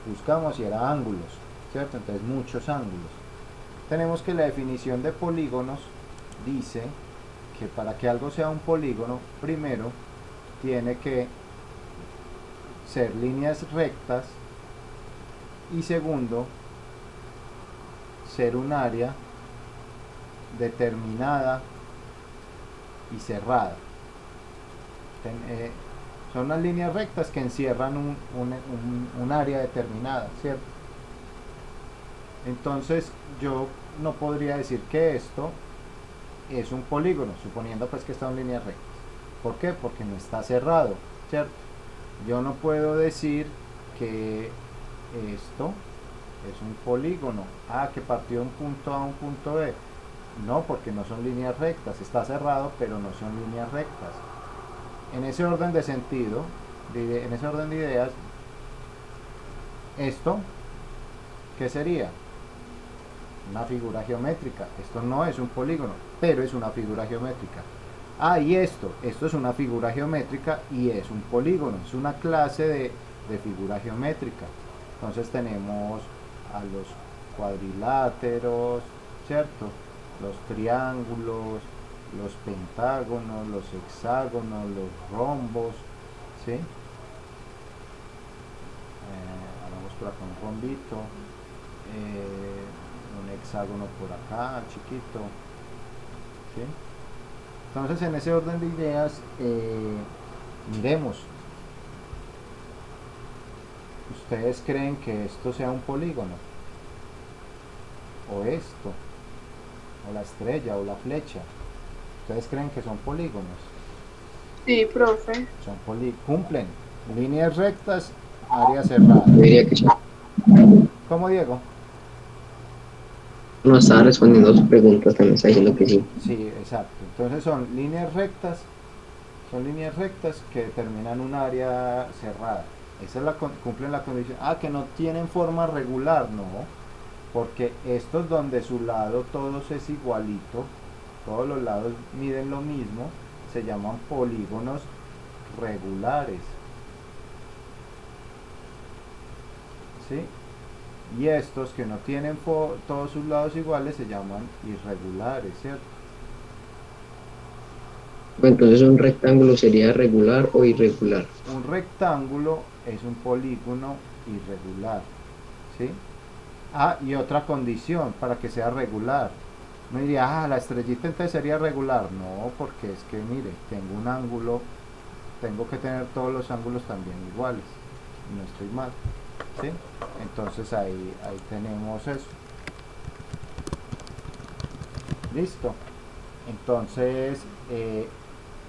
buscamos y era ángulos, ¿cierto? Entonces muchos ángulos. Tenemos que la definición de polígonos dice que para que algo sea un polígono, primero tiene que ser líneas rectas y segundo ser un área determinada y cerrada. Son unas líneas rectas que encierran un área determinada, ¿cierto? Entonces yo no podría decir que esto es un polígono, suponiendo pues que está en líneas rectas. ¿Por qué? Porque no está cerrado, ¿cierto? Yo no puedo decir que esto es un polígono, que partió de un punto A a un punto B. No, porque no son líneas rectas, está cerrado, pero no son líneas rectas. En ese orden de sentido, en ese orden de ideas, esto, ¿qué sería? Una figura geométrica. Esto no es un polígono, pero es una figura geométrica. Y esto es una figura geométrica y es un polígono, es una clase de figura geométrica. Entonces tenemos a los cuadriláteros, ¿cierto? Los triángulos, los pentágonos, los hexágonos, los rombos, ¿sí? Vamos por acá un rombito, un hexágono por acá, chiquito, ¿sí? Entonces, en ese orden de ideas, miremos. ¿Ustedes creen que esto sea un polígono? o esto, o la estrella, o la flecha. ¿Ustedes creen que son polígonos? Sí, profe. Son cumplen líneas rectas, área cerrada. Yo diría que sí. ¿Cómo, Diego? No estaba respondiendo a sus preguntas, también está diciendo que sí. Sí, exacto. Entonces son líneas rectas que determinan un área cerrada. Esa es cumplen la condición. Ah, que no tienen forma regular, no, porque estos donde su lado todos es igualito, todos los lados miden lo mismo, se llaman polígonos regulares. ¿Sí? Y estos que no tienen todos sus lados iguales se llaman irregulares, ¿cierto? Entonces un rectángulo sería regular o irregular. Un rectángulo es un polígono irregular, ¿sí? Ah, y otra condición para que sea regular. Me diría, la estrellita entonces sería regular. No, porque es que, mire, tengo un ángulo, tengo que tener todos los ángulos también iguales. No estoy mal, ¿sí? Entonces ahí tenemos eso. Listo. Entonces,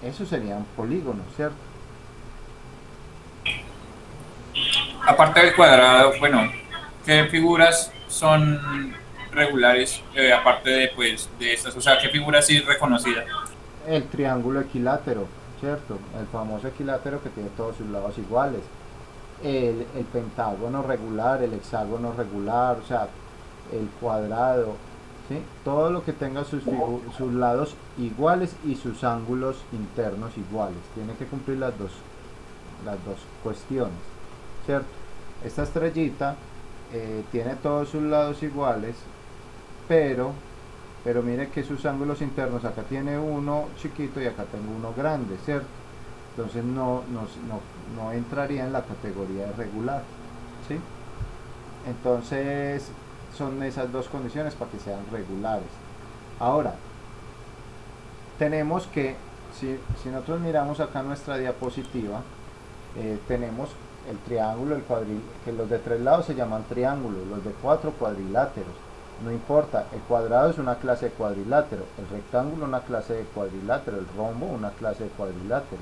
esos serían polígonos, ¿cierto? Aparte del cuadrado, bueno, ¿qué figuras son regulares aparte de, pues, de estas? O sea, ¿qué figuras sí reconocidas? El triángulo equilátero, ¿cierto? El famoso equilátero que tiene todos sus lados iguales. El pentágono regular, el hexágono regular, o sea, el cuadrado, ¿sí? Todo lo que tenga sus lados iguales y sus ángulos internos iguales. Tiene que cumplir las dos cuestiones, ¿cierto? Esta estrellita tiene todos sus lados iguales, pero mire que sus ángulos internos, acá tiene uno chiquito y acá tengo uno grande, ¿cierto? Entonces no entraría en la categoría de regular, ¿sí? Entonces son esas dos condiciones para que sean regulares. Ahora, tenemos que, si nosotros miramos acá nuestra diapositiva, tenemos el triángulo, que los de 3 lados se llaman triángulos, los de 4 cuadriláteros. No importa, el cuadrado es una clase de cuadrilátero, el rectángulo una clase de cuadrilátero, el rombo una clase de cuadrilátero.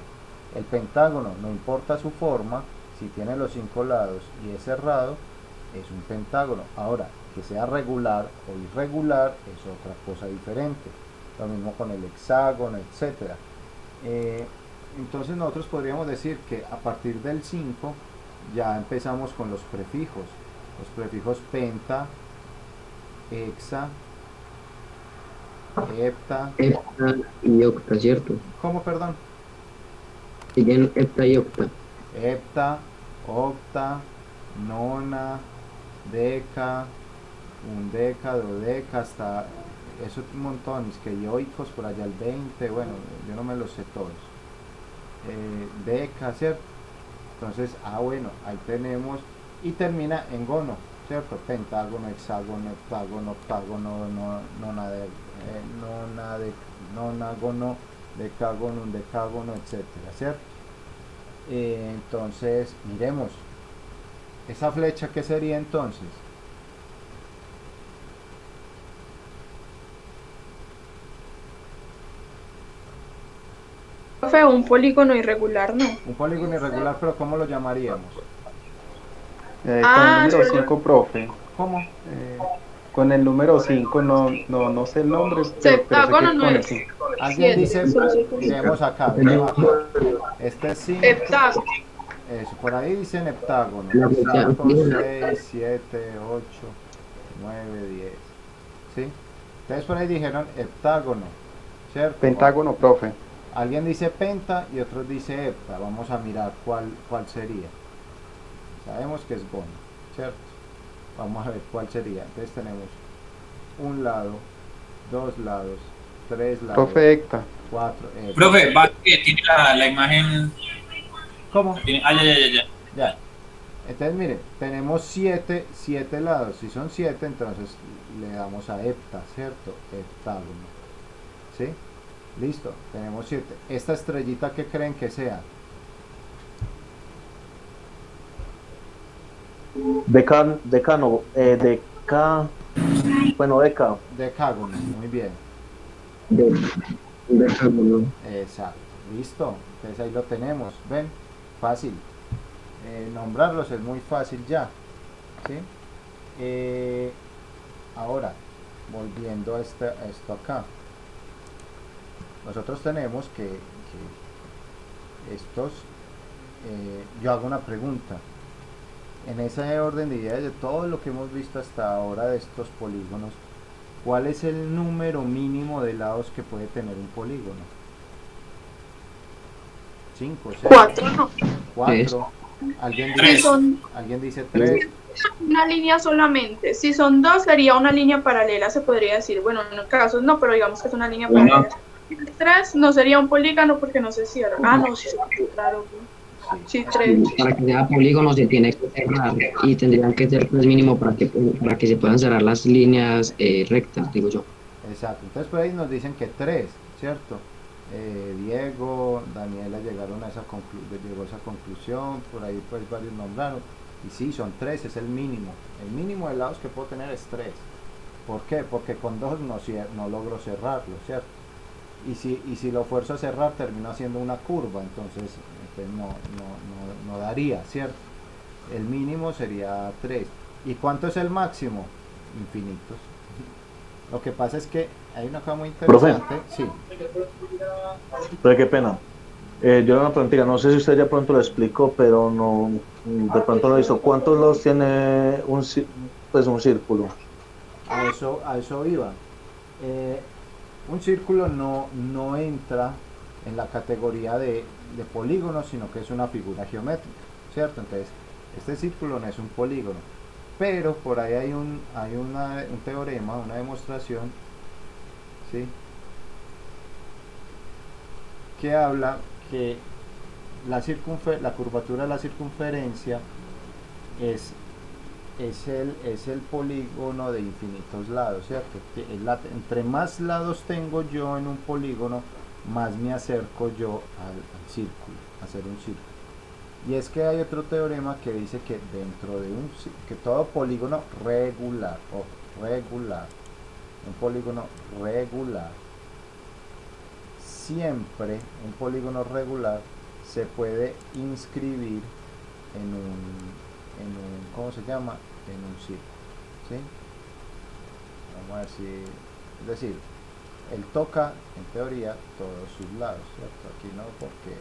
El pentágono, no importa su forma, si tiene los 5 lados y es cerrado, es un pentágono. Ahora, que sea regular o irregular es otra cosa diferente. Lo mismo con el hexágono, etc. Entonces nosotros podríamos decir que a partir del 5 ya empezamos con los prefijos. Los prefijos penta, hexa, hepta. Hepta y octa, ¿cierto? ¿Cómo, perdón? Siguen hepta y octa. Hepta, octa, nona, deca, undeca, dodeca, hasta esos montones, que yoicos por allá el 20, bueno, yo no me los sé todos. Deca, ¿cierto? Entonces, bueno, ahí tenemos, y termina en gono, ¿cierto? Pentágono, hexágono, heptágono, octágono, nonágono, decágono, undecágono, etcétera, ¿cierto? Entonces, miremos, esa flecha, ¿qué sería entonces? Profe, un polígono irregular, ¿no? Un polígono irregular, pero ¿cómo lo llamaríamos? Con el número sí. 5, profe. ¿Cómo? Con el número 5, no sé el nombre, pero sé Heptágono que no con el es. 5. Alguien dice, Sí. miremos acá, miremos acá. Este es 5. Heptágono. Eso, por ahí dicen heptágono. La flecha 5, inclina. 6, 7, 8, 9, 10. ¿Sí? Ustedes por ahí dijeron heptágono, ¿cierto? Pentágono, profe. Alguien dice penta y otros dice hepta. Vamos a mirar cuál sería. Sabemos que es gono, ¿cierto? Vamos a ver cuál sería. Entonces tenemos un lado, 2 lados, 3 lados, Profe Hecta. 4. Profe, tiene la imagen. ¿Cómo? Ya. Ya. Entonces miren, tenemos 7 lados. Si son 7, entonces le damos a hepta, ¿cierto? Heptágono. ¿Sí? Listo, tenemos 7. Esta estrellita, ¿qué creen que sea? Decano, bueno, decágono, muy bien. De, un decágono. Exacto, listo. Entonces ahí lo tenemos, ven, fácil. Nombrarlos es muy fácil ya, ¿sí? Ahora, volviendo a esto acá, nosotros tenemos que estos, yo hago una pregunta. En ese orden de ideas de todo lo que hemos visto hasta ahora de estos polígonos, ¿cuál es el número mínimo de lados que puede tener un polígono? 5, 6, 4 no. 4. ¿Alguien Si dice, son ¿alguien dice 3? una línea solamente. Si son dos, sería una línea paralela, se podría decir. Bueno, en casos no, pero digamos que es una línea Uno. paralela. Si es 3 no sería un polígono porque no se cierra. Ah, no, sí, claro. Sí, 3. Para que sea polígono se tiene que cerrar y tendrían que ser pues mínimo para que se puedan cerrar las líneas rectas, digo yo. Exacto, entonces por ahí nos dicen que 3, ¿cierto? Diego, Daniela llegaron a llegó a esa conclusión, por ahí pues varios nombraron, y sí, son 3, es el mínimo de lados que puedo tener es 3. ¿Por qué? Porque con 2 no logro cerrarlo, ¿cierto? Y si lo fuerzo a cerrar termino haciendo una curva, entonces no daría, ¿cierto? El mínimo sería 3. ¿Y cuánto es el máximo? Infinitos. Lo que pasa es que hay una cosa muy interesante. Sí. pero qué pena. Yo una preguntita, no sé si usted ya pronto lo explicó, pero no, de pronto lo hizo. ¿Cuántos lados tiene un círculo? A eso iba. Un círculo no entra en la categoría de polígono, sino que es una figura geométrica, ¿cierto? Entonces, este círculo no es un polígono, pero por ahí hay un teorema, una demostración, ¿sí? Que habla que la curvatura de la circunferencia es el polígono de infinitos lados, ¿cierto? Entre más lados tengo yo en un polígono, más me acerco yo al círculo, a hacer un círculo. Y es que hay otro teorema que dice que dentro de que todo polígono regular, un polígono regular, siempre un polígono regular se puede inscribir en un ¿cómo se llama? En un círculo, ¿sí? Vamos a ver si, es decir, él toca en teoría todos sus lados, ¿cierto? Aquí no, porque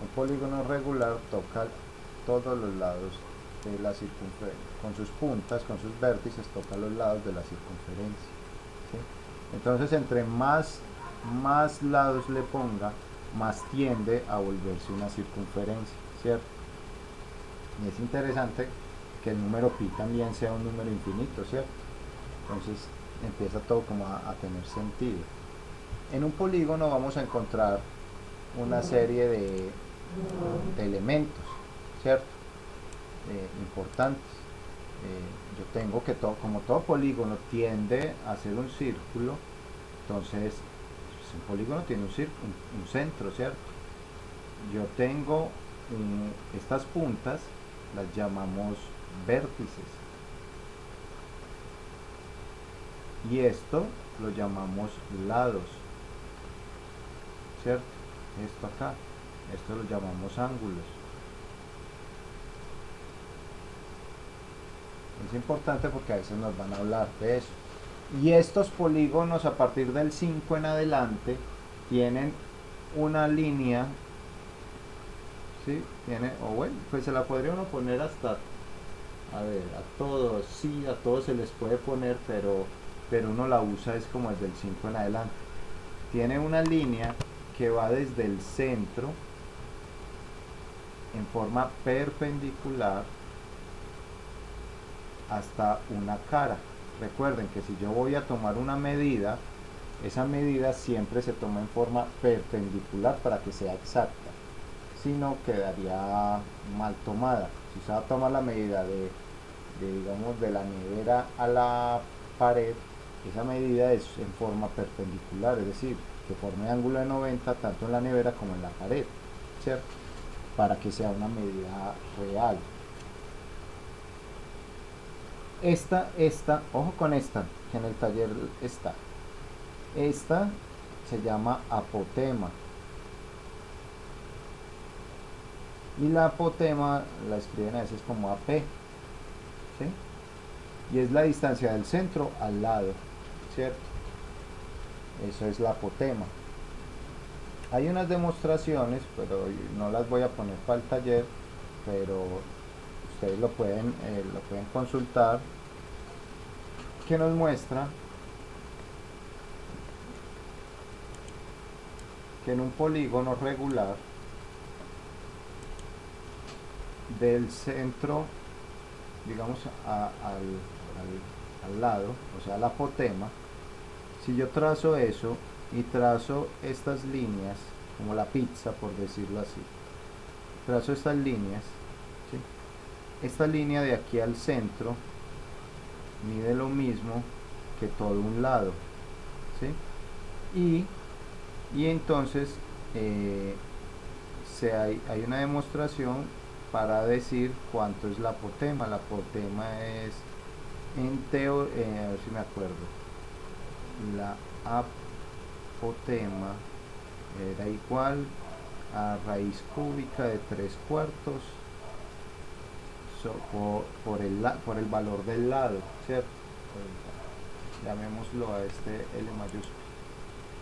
un polígono regular toca todos los lados de la circunferencia, con sus puntas, con sus vértices, toca los lados de la circunferencia, ¿sí? Entonces, entre más lados le ponga, más tiende a volverse una circunferencia, ¿cierto? Y es interesante que el número pi también sea un número infinito, ¿cierto? Entonces empieza todo como a tener sentido. En un polígono vamos a encontrar una serie de elementos, ¿cierto? Importantes. Yo tengo que como todo polígono tiende a ser un círculo, entonces pues, un polígono tiene un centro, ¿cierto? Yo tengo estas puntas, las llamamos vértices, y esto lo llamamos lados, ¿cierto? Esto acá, esto lo llamamos ángulos. Es importante porque a veces nos van a hablar de eso. Y estos polígonos a partir del 5 en adelante tienen una línea, ¿sí? O bueno, pues se la podría uno poner hasta, a ver, a todos, sí, a todos se les puede poner, pero uno la usa es como desde el 5 en adelante. Tiene una línea que va desde el centro en forma perpendicular hasta una cara. Recuerden que si yo voy a tomar una medida, esa medida siempre se toma en forma perpendicular para que sea exacta, si no quedaría mal tomada. Si se va a tomar la medida digamos de la nevera a la pared, esa medida es en forma perpendicular, es decir, que forme ángulo de 90 tanto en la nevera como en la pared, ¿cierto? Para que sea una medida real. Ojo con esta, que en el taller está. Esta se llama apotema. Y la apotema la escriben a veces como AP, ¿sí? Y es la distancia del centro al lado, ¿cierto? Eso es la apotema. Hay unas demostraciones, pero no las voy a poner para el taller, pero ustedes lo pueden consultar, que nos muestra que en un polígono regular del centro, digamos al lado, o sea, la apotema, si yo trazo eso y trazo estas líneas, como la pizza, por decirlo así, trazo estas líneas, ¿sí? Esta línea de aquí al centro mide lo mismo que todo un lado, ¿sí? Y entonces hay una demostración para decir cuánto es la apotema. La apotema es, a ver si me acuerdo, la apotema era igual a raíz cúbica de 3/4 por el valor del lado, ¿cierto? Llamémoslo a este L mayúsculo,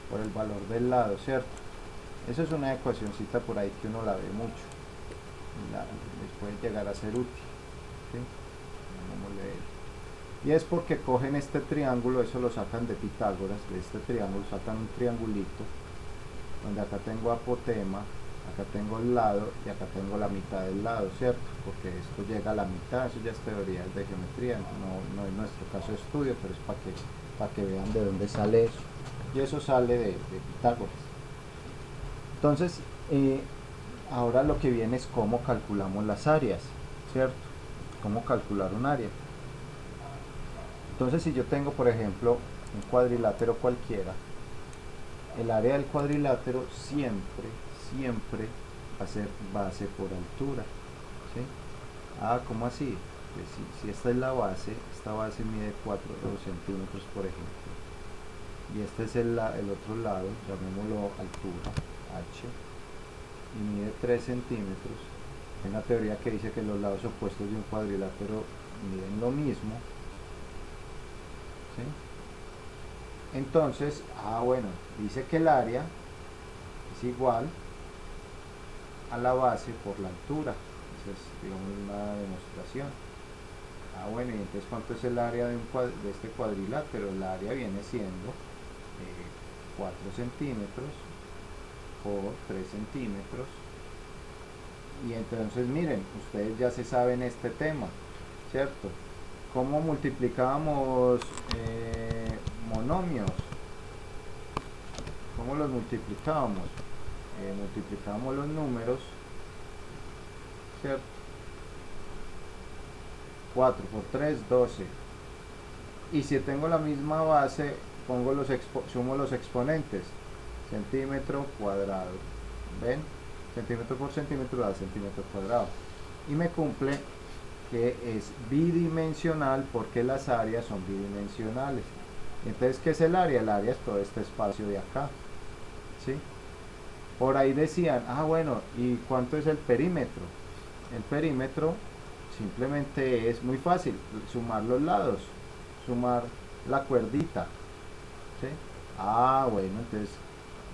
por el valor del lado, ¿cierto? Eso es una ecuacióncita por ahí que uno la ve mucho, les puede llegar a ser útil, ¿sí? Y es porque cogen este triángulo, eso lo sacan de Pitágoras, de este triángulo sacan un triangulito, donde acá tengo apotema, acá tengo el lado y acá tengo la mitad del lado, ¿cierto? Porque esto llega a la mitad, eso ya es teoría de geometría, no es nuestro caso de estudio, pero es para que vean de dónde sale eso. Y eso sale de Pitágoras. Entonces, ahora lo que viene es cómo calculamos las áreas, ¿cierto? Cómo calcular un área. Entonces, si yo tengo, por ejemplo, un cuadrilátero cualquiera, el área del cuadrilátero siempre va a ser base por altura, ¿sí? ¿Cómo así? Pues si esta es la base, esta base mide 4 centímetros, por ejemplo, y este es el otro lado, llamémoslo altura, H, y mide 3 centímetros. Hay una teoría que dice que los lados opuestos de un cuadrilátero miden lo mismo, ¿sí? Entonces, bueno, dice que el área es igual a la base por la altura. Esa es, digamos, una demostración. Bueno, y entonces ¿cuánto es el área de este cuadrilátero? El área viene siendo 4 centímetros por 3 centímetros. Y entonces miren, ustedes ya se saben este tema, ¿cierto? ¿Cómo multiplicábamos monomios? ¿Cómo los multiplicábamos? Multiplicábamos los números, ¿cierto? 4 por 3, 12. Y si tengo la misma base, sumo los exponentes. Centímetro cuadrado. ¿Ven? Centímetro por centímetro da centímetro cuadrado. Y me cumple que es bidimensional porque las áreas son bidimensionales. Entonces, ¿qué es el área? El área es todo este espacio de acá, ¿sí? Por ahí decían, bueno, ¿y cuánto es el perímetro? El perímetro simplemente es muy fácil, sumar los lados, sumar la cuerdita, ¿sí? Bueno, entonces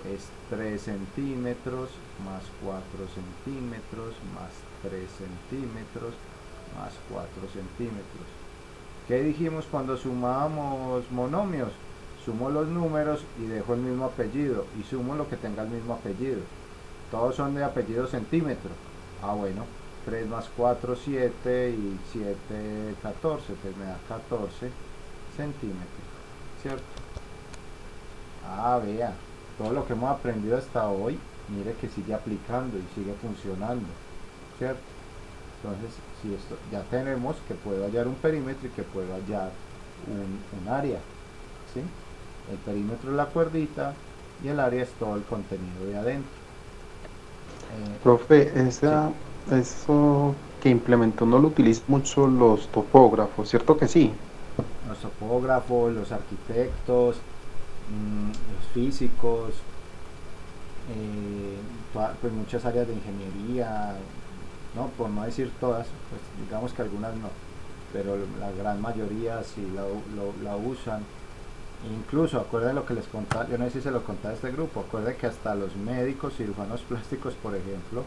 es 3 centímetros más 4 centímetros más 3 centímetros más 4 centímetros. ¿Qué dijimos cuando sumábamos monomios? Sumo los números y dejo el mismo apellido y sumo lo que tenga el mismo apellido. Todos son de apellido centímetro. Bueno, 3 más 4, 7 y 7, 14, pues me da 14 centímetros, ¿cierto? Vea, todo lo que hemos aprendido hasta hoy, mire que sigue aplicando y sigue funcionando, ¿cierto? Entonces, si esto ya tenemos que puedo hallar un perímetro y que puedo hallar un área, ¿sí? El perímetro es la cuerdita y el área es todo el contenido de adentro. Profe, sí. eso que implementó no lo utilizan mucho los topógrafos, ¿cierto que sí? Los topógrafos, los arquitectos, los físicos, pues muchas áreas de ingeniería, no, por no decir todas, pues digamos que algunas no, pero la gran mayoría sí la usan. Incluso, acuérdense lo que les contaba, yo no sé si se lo contaba a este grupo, acuérdense que hasta los médicos, cirujanos plásticos, por ejemplo,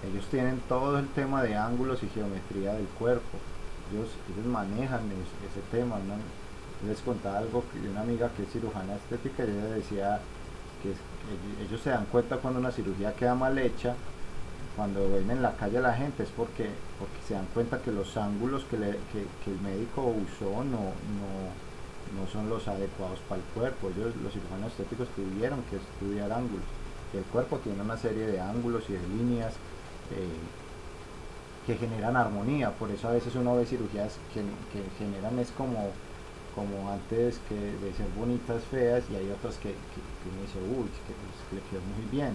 ellos tienen todo el tema de ángulos y geometría del cuerpo. Ellos manejan ese tema, ¿no? Yo les contaba algo de una amiga que es cirujana estética y ella decía que ellos se dan cuenta cuando una cirugía queda mal hecha, cuando ven en la calle a la gente, es porque se dan cuenta que los ángulos que el médico usó no son los adecuados para el cuerpo. Ellos, los cirujanos estéticos, tuvieron que estudiar ángulos. El cuerpo tiene una serie de ángulos y de líneas que generan armonía. Por eso a veces uno ve cirugías que generan, es como antes, que de ser bonitas, feas, y hay otras que uno dice, uy, que le quedó muy bien.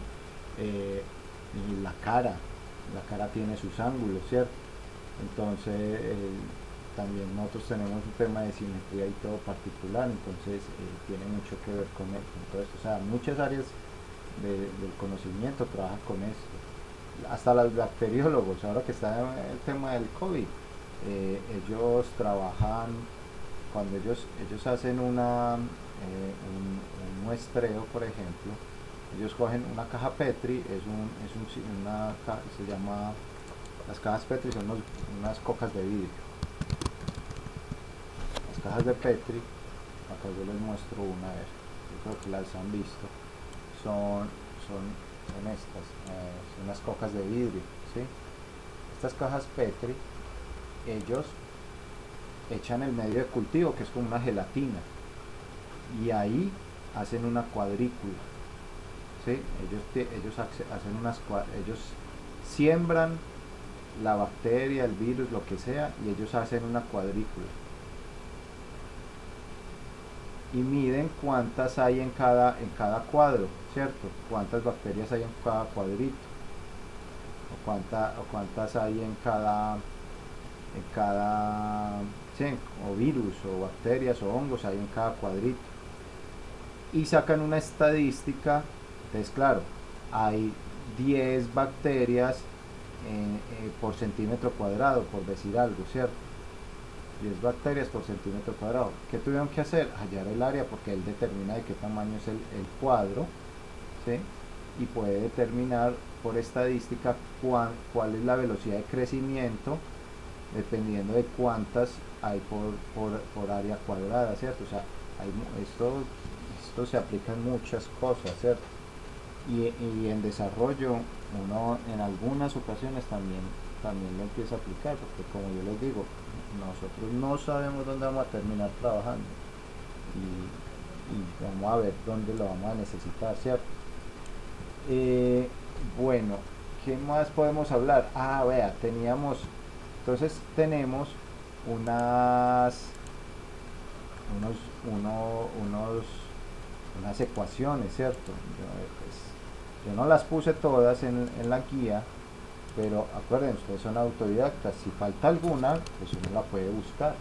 Y la cara tiene sus ángulos, ¿cierto? Entonces también nosotros tenemos un tema de simetría y todo particular, entonces tiene mucho que ver con todo esto. O sea, muchas áreas del conocimiento trabajan con esto. Hasta los bacteriólogos, ahora que está el tema del COVID, ellos trabajan, cuando ellos hacen un muestreo, por ejemplo, ellos cogen una caja Petri, se llama, las cajas Petri son unas cocas de vidrio. Las cajas de Petri, acá yo les muestro una vez, yo creo que las han visto, son estas, son unas cocas de vidrio, ¿sí? Estas cajas Petri, ellos echan el medio de cultivo, que es como una gelatina, y ahí hacen una cuadrícula, ¿sí? Ellos hacen ellos siembran la bacteria, el virus, lo que sea, y ellos hacen una cuadrícula y miden cuántas hay en cada cuadro, ¿cierto? Cuántas bacterias hay en cada cuadrito, o cuántas hay en cada sí, o virus o bacterias o hongos hay en cada cuadrito, y sacan una estadística. Entonces, claro, hay 10 bacterias por centímetro cuadrado, por decir algo, ¿cierto? 10 bacterias por centímetro cuadrado. ¿Qué tuvieron que hacer? Hallar el área, porque él determina de qué tamaño es el cuadro, ¿sí? Y puede determinar por estadística cuál es la velocidad de crecimiento, dependiendo de cuántas hay por área cuadrada, ¿cierto? O sea, esto se aplica en muchas cosas, ¿cierto? Y en desarrollo uno en algunas ocasiones también lo empieza a aplicar, porque como yo les digo, nosotros no sabemos dónde vamos a terminar trabajando, y vamos a ver dónde lo vamos a necesitar, ¿cierto? Bueno, ¿qué más podemos hablar? Vea, entonces tenemos unas ecuaciones, ¿cierto? Yo no las puse todas en la guía, pero acuérdense, ustedes son autodidactas, si falta alguna, pues uno la puede buscar.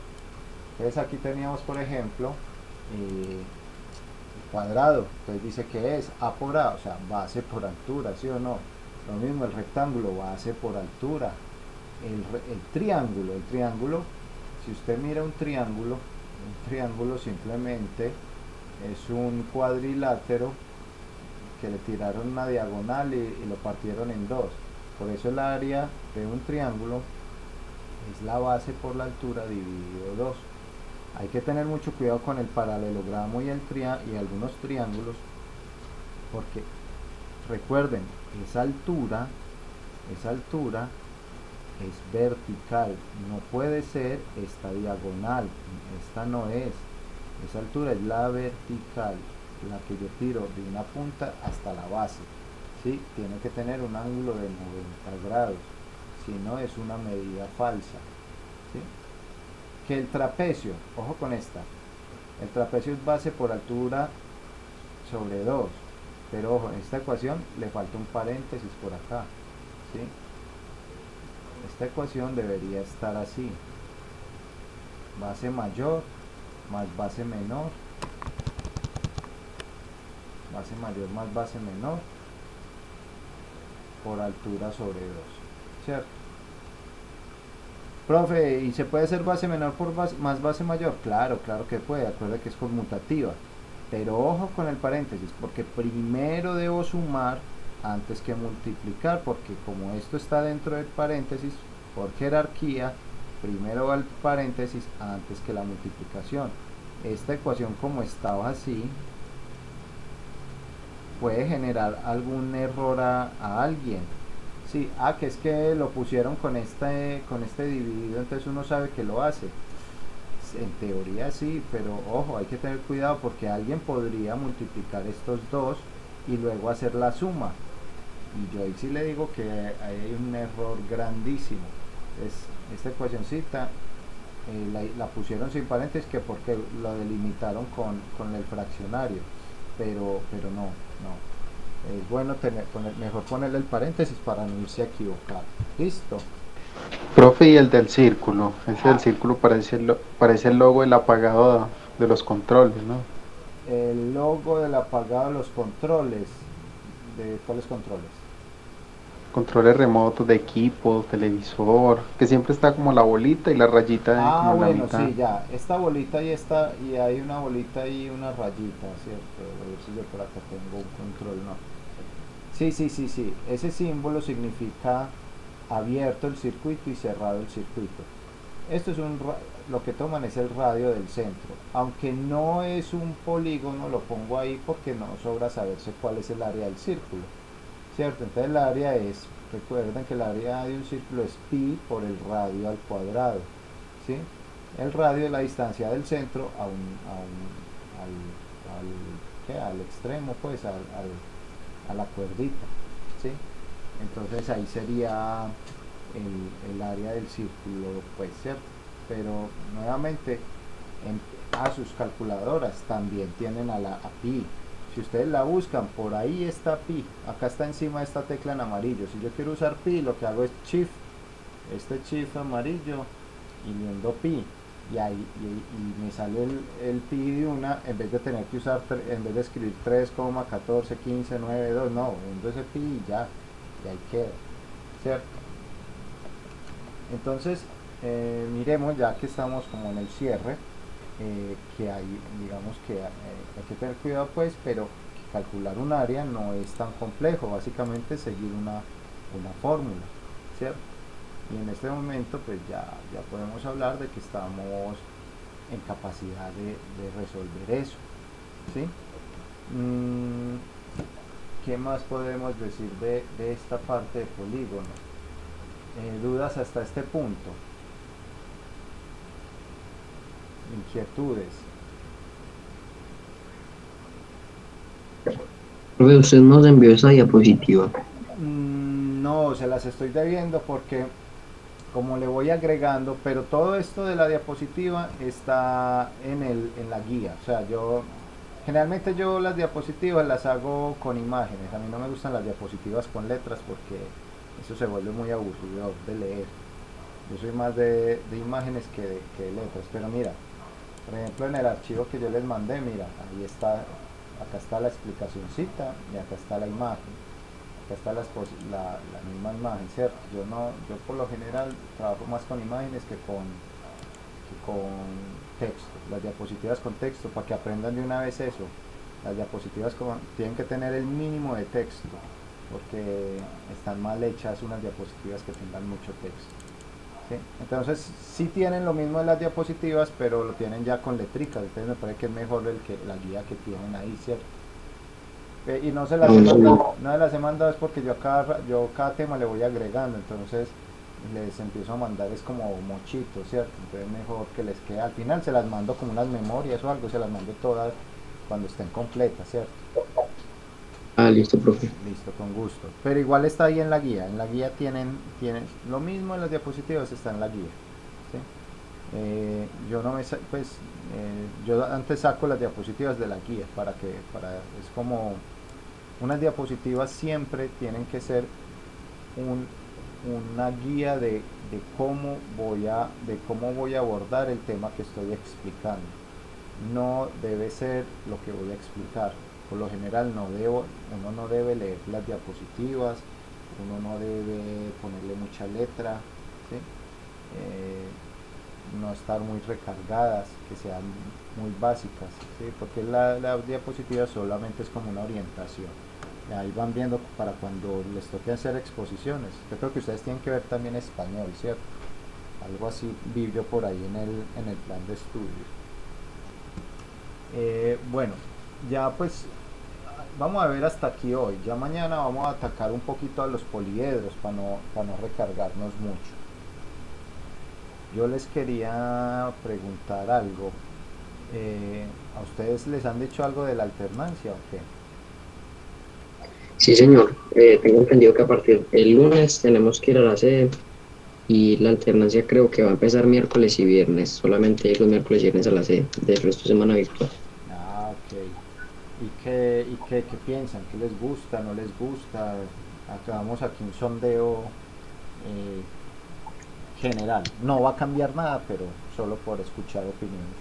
Entonces aquí teníamos, por ejemplo, el cuadrado, entonces dice que es A por A, o sea, base por altura, ¿sí o no? Lo mismo el rectángulo, base por altura. El triángulo, si usted mira un triángulo simplemente es un cuadrilátero que le tiraron una diagonal y lo partieron en dos. Por eso el área de un triángulo es la base por la altura dividido 2. Hay que tener mucho cuidado con el paralelogramo y algunos triángulos, porque recuerden, esa altura es vertical, no puede ser esta diagonal, esta no es. Esa altura es la vertical, la que yo tiro de una punta hasta la base, ¿sí? Tiene que tener un ángulo de 90 grados, si no es una medida falsa, ¿sí? Que el trapecio, ojo con esta, el trapecio es base por altura sobre 2, pero ojo, en esta ecuación le falta un paréntesis por acá, ¿sí? esta ecuación debería estar así: base mayor más base menor, base mayor más base menor, por altura sobre 2, ¿cierto? Profe, ¿y se puede hacer base menor por más base mayor? Claro, claro que puede, acuerda que es conmutativa. Pero ojo con el paréntesis, porque primero debo sumar antes que multiplicar, porque como esto está dentro del paréntesis, por jerarquía, primero va el paréntesis antes que la multiplicación. Esta ecuación, como estaba así, puede generar algún error a alguien. Sí, que es que lo pusieron con este dividido, entonces uno sabe que lo hace. En teoría sí, pero ojo, hay que tener cuidado porque alguien podría multiplicar estos dos y luego hacer la suma. Y yo ahí sí le digo que hay un error grandísimo. Esta ecuacióncita la pusieron sin paréntesis, que porque lo delimitaron con el fraccionario, pero no. Es bueno mejor ponerle el paréntesis para no irse a equivocar. Listo. Profe, y el del círculo, ese del círculo parece el logo del apagado de los controles, ¿no? El logo del apagado de los controles. ¿De cuáles controles? Controles remotos de equipo, televisor, que siempre está como la bolita y la rayita como en la Bueno, mitad. sí, ya, esta bolita y hay una bolita y una rayita, ¿cierto? A ver si yo por acá tengo un control, no. Sí, ese símbolo significa abierto el circuito y cerrado el circuito. Esto es lo que toman es el radio del centro, aunque no es un polígono, lo pongo ahí porque no sobra saberse cuál es el área del círculo, ¿cierto? Entonces el área recuerden que el área de un círculo es pi por el radio al cuadrado, ¿sí? El radio es la distancia del centro al extremo, pues a la cuerdita, ¿sí? Entonces ahí sería el área del círculo, pues, ¿cierto? Pero nuevamente sus calculadoras también tienen a pi. Si ustedes la buscan, por ahí está pi, acá está encima de esta tecla en amarillo. Si yo quiero usar pi, lo que hago es shift, este shift amarillo, y viendo pi, y me sale el pi de una, en vez de tener que usar, en vez de escribir 3,141592, no, viendo ese pi y ya, y ahí queda, ¿cierto? Entonces, miremos, ya que estamos como en el cierre, que digamos que hay que tener cuidado, pues, pero calcular un área no es tan complejo, básicamente seguir una fórmula, ¿cierto? Y en este momento pues ya podemos hablar de que estamos en capacidad de resolver eso, ¿sí? ¿Qué más podemos decir de esta parte de polígono? ¿Dudas hasta este punto? ¿Inquietudes? Profe, usted nos envió esa diapositiva. No, se las estoy debiendo porque como le voy agregando, pero todo esto de la diapositiva está en la guía. O sea, generalmente yo las diapositivas las hago con imágenes. A mí no me gustan las diapositivas con letras porque eso se vuelve muy aburrido de leer. Yo soy más de imágenes que de letras. Pero mira, por ejemplo, en el archivo que yo les mandé, mira, ahí está, acá está la explicacioncita y acá está la imagen. Acá está la misma imagen, ¿cierto? Yo por lo general trabajo más con imágenes que con texto. Las diapositivas con texto, para que aprendan de una vez eso. Las diapositivas tienen que tener el mínimo de texto, porque están mal hechas unas diapositivas que tengan mucho texto, ¿sí? Entonces sí tienen lo mismo de las diapositivas, pero lo tienen ya con letricas. Entonces me parece que es mejor la guía que tienen ahí, ¿cierto? Y no se las he mandado es porque yo cada tema le voy agregando, entonces les empiezo a mandar es como mochitos, ¿cierto? Entonces mejor que les quede, al final se las mando como unas memorias o algo, se las mando todas cuando estén completas, ¿cierto? Listo, profe. Listo, con gusto. Pero igual está ahí en la guía tienen lo mismo en las diapositivas, está en la guía, ¿sí? Yo antes saco las diapositivas de la guía es como unas diapositivas siempre tienen que ser una guía de cómo voy a abordar el tema que estoy explicando. No debe ser lo que voy a explicar. Por lo general uno no debe leer las diapositivas, uno no debe ponerle mucha letra, ¿sí? No estar muy recargadas, que sean muy básicas, ¿sí? Porque la diapositiva solamente es como una orientación. Ahí van viendo para cuando les toque hacer exposiciones. Yo creo que ustedes tienen que ver también español, ¿cierto? Algo así vi yo por ahí en el plan de estudio. Bueno, ya pues vamos a ver hasta aquí hoy. Ya mañana vamos a atacar un poquito a los poliedros para no recargarnos mucho. Yo les quería preguntar algo. ¿A ustedes les han dicho algo de la alternancia o qué? Sí, señor. Tengo entendido que a partir del lunes tenemos que ir a la sede y la alternancia creo que va a empezar miércoles y viernes, solamente ir los miércoles y viernes a la sede, del resto de semana virtual. Ah, ok. ¿Qué piensan? ¿Qué les gusta? ¿No les gusta? Acabamos aquí un sondeo general. No va a cambiar nada, pero solo por escuchar opiniones.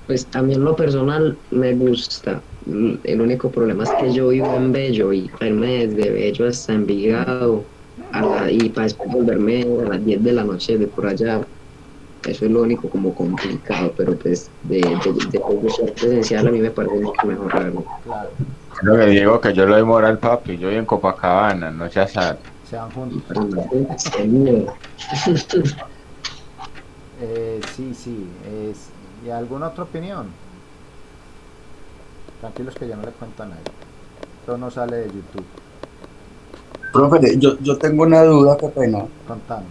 Pues a mí en lo personal me gusta. El único problema es que yo vivo en Bello y para irme desde Bello hasta Envigado y para después volverme a las 10 de la noche de por allá, eso es lo único como complicado, pero pues de ser presencial a mí me parece mucho mejor, la verdad. Claro, Lo que digo que yo lo doy moral, papi. Yo vivo en Copacabana, no seas sad. se van juntos. Sí. ¿Y alguna otra opinión? Tranquilos que yo no le cuento a nadie. Esto no sale de YouTube. Profe, yo tengo una duda, qué pena. Contame.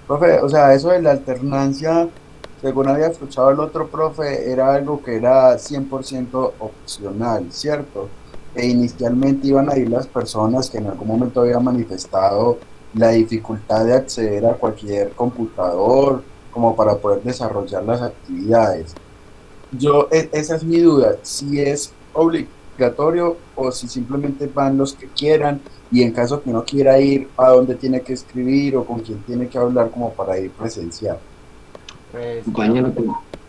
Profe, o sea, eso de la alternancia, según había escuchado el otro profe, era algo que era 100% opcional, ¿cierto? E inicialmente iban a ir las personas que en algún momento habían manifestado la dificultad de acceder a cualquier computador como para poder desarrollar las actividades. Esa es mi duda, si es obligatorio o si simplemente van los que quieran y en caso que uno quiera ir, a dónde tiene que escribir o con quién tiene que hablar como para ir presencial. Pues, Compañero,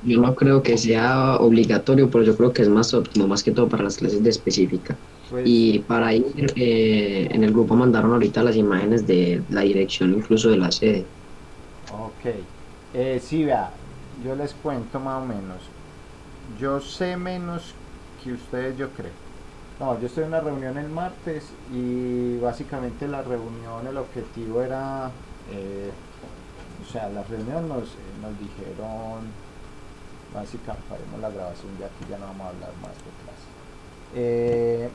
yo no creo que sea obligatorio, pero yo creo que es más óptimo, más que todo para las clases de específica. pues, Y para ir, en el grupo mandaron ahorita las imágenes de la dirección incluso de la sede. ok. Sí, vea, yo les cuento más o menos. Yo sé menos que ustedes, yo creo. No, yo estoy en una reunión el martes y básicamente la reunión, el objetivo era, o sea, la reunión nos dijeron, básicamente, paremos la grabación ya que ya no vamos a hablar más de clase.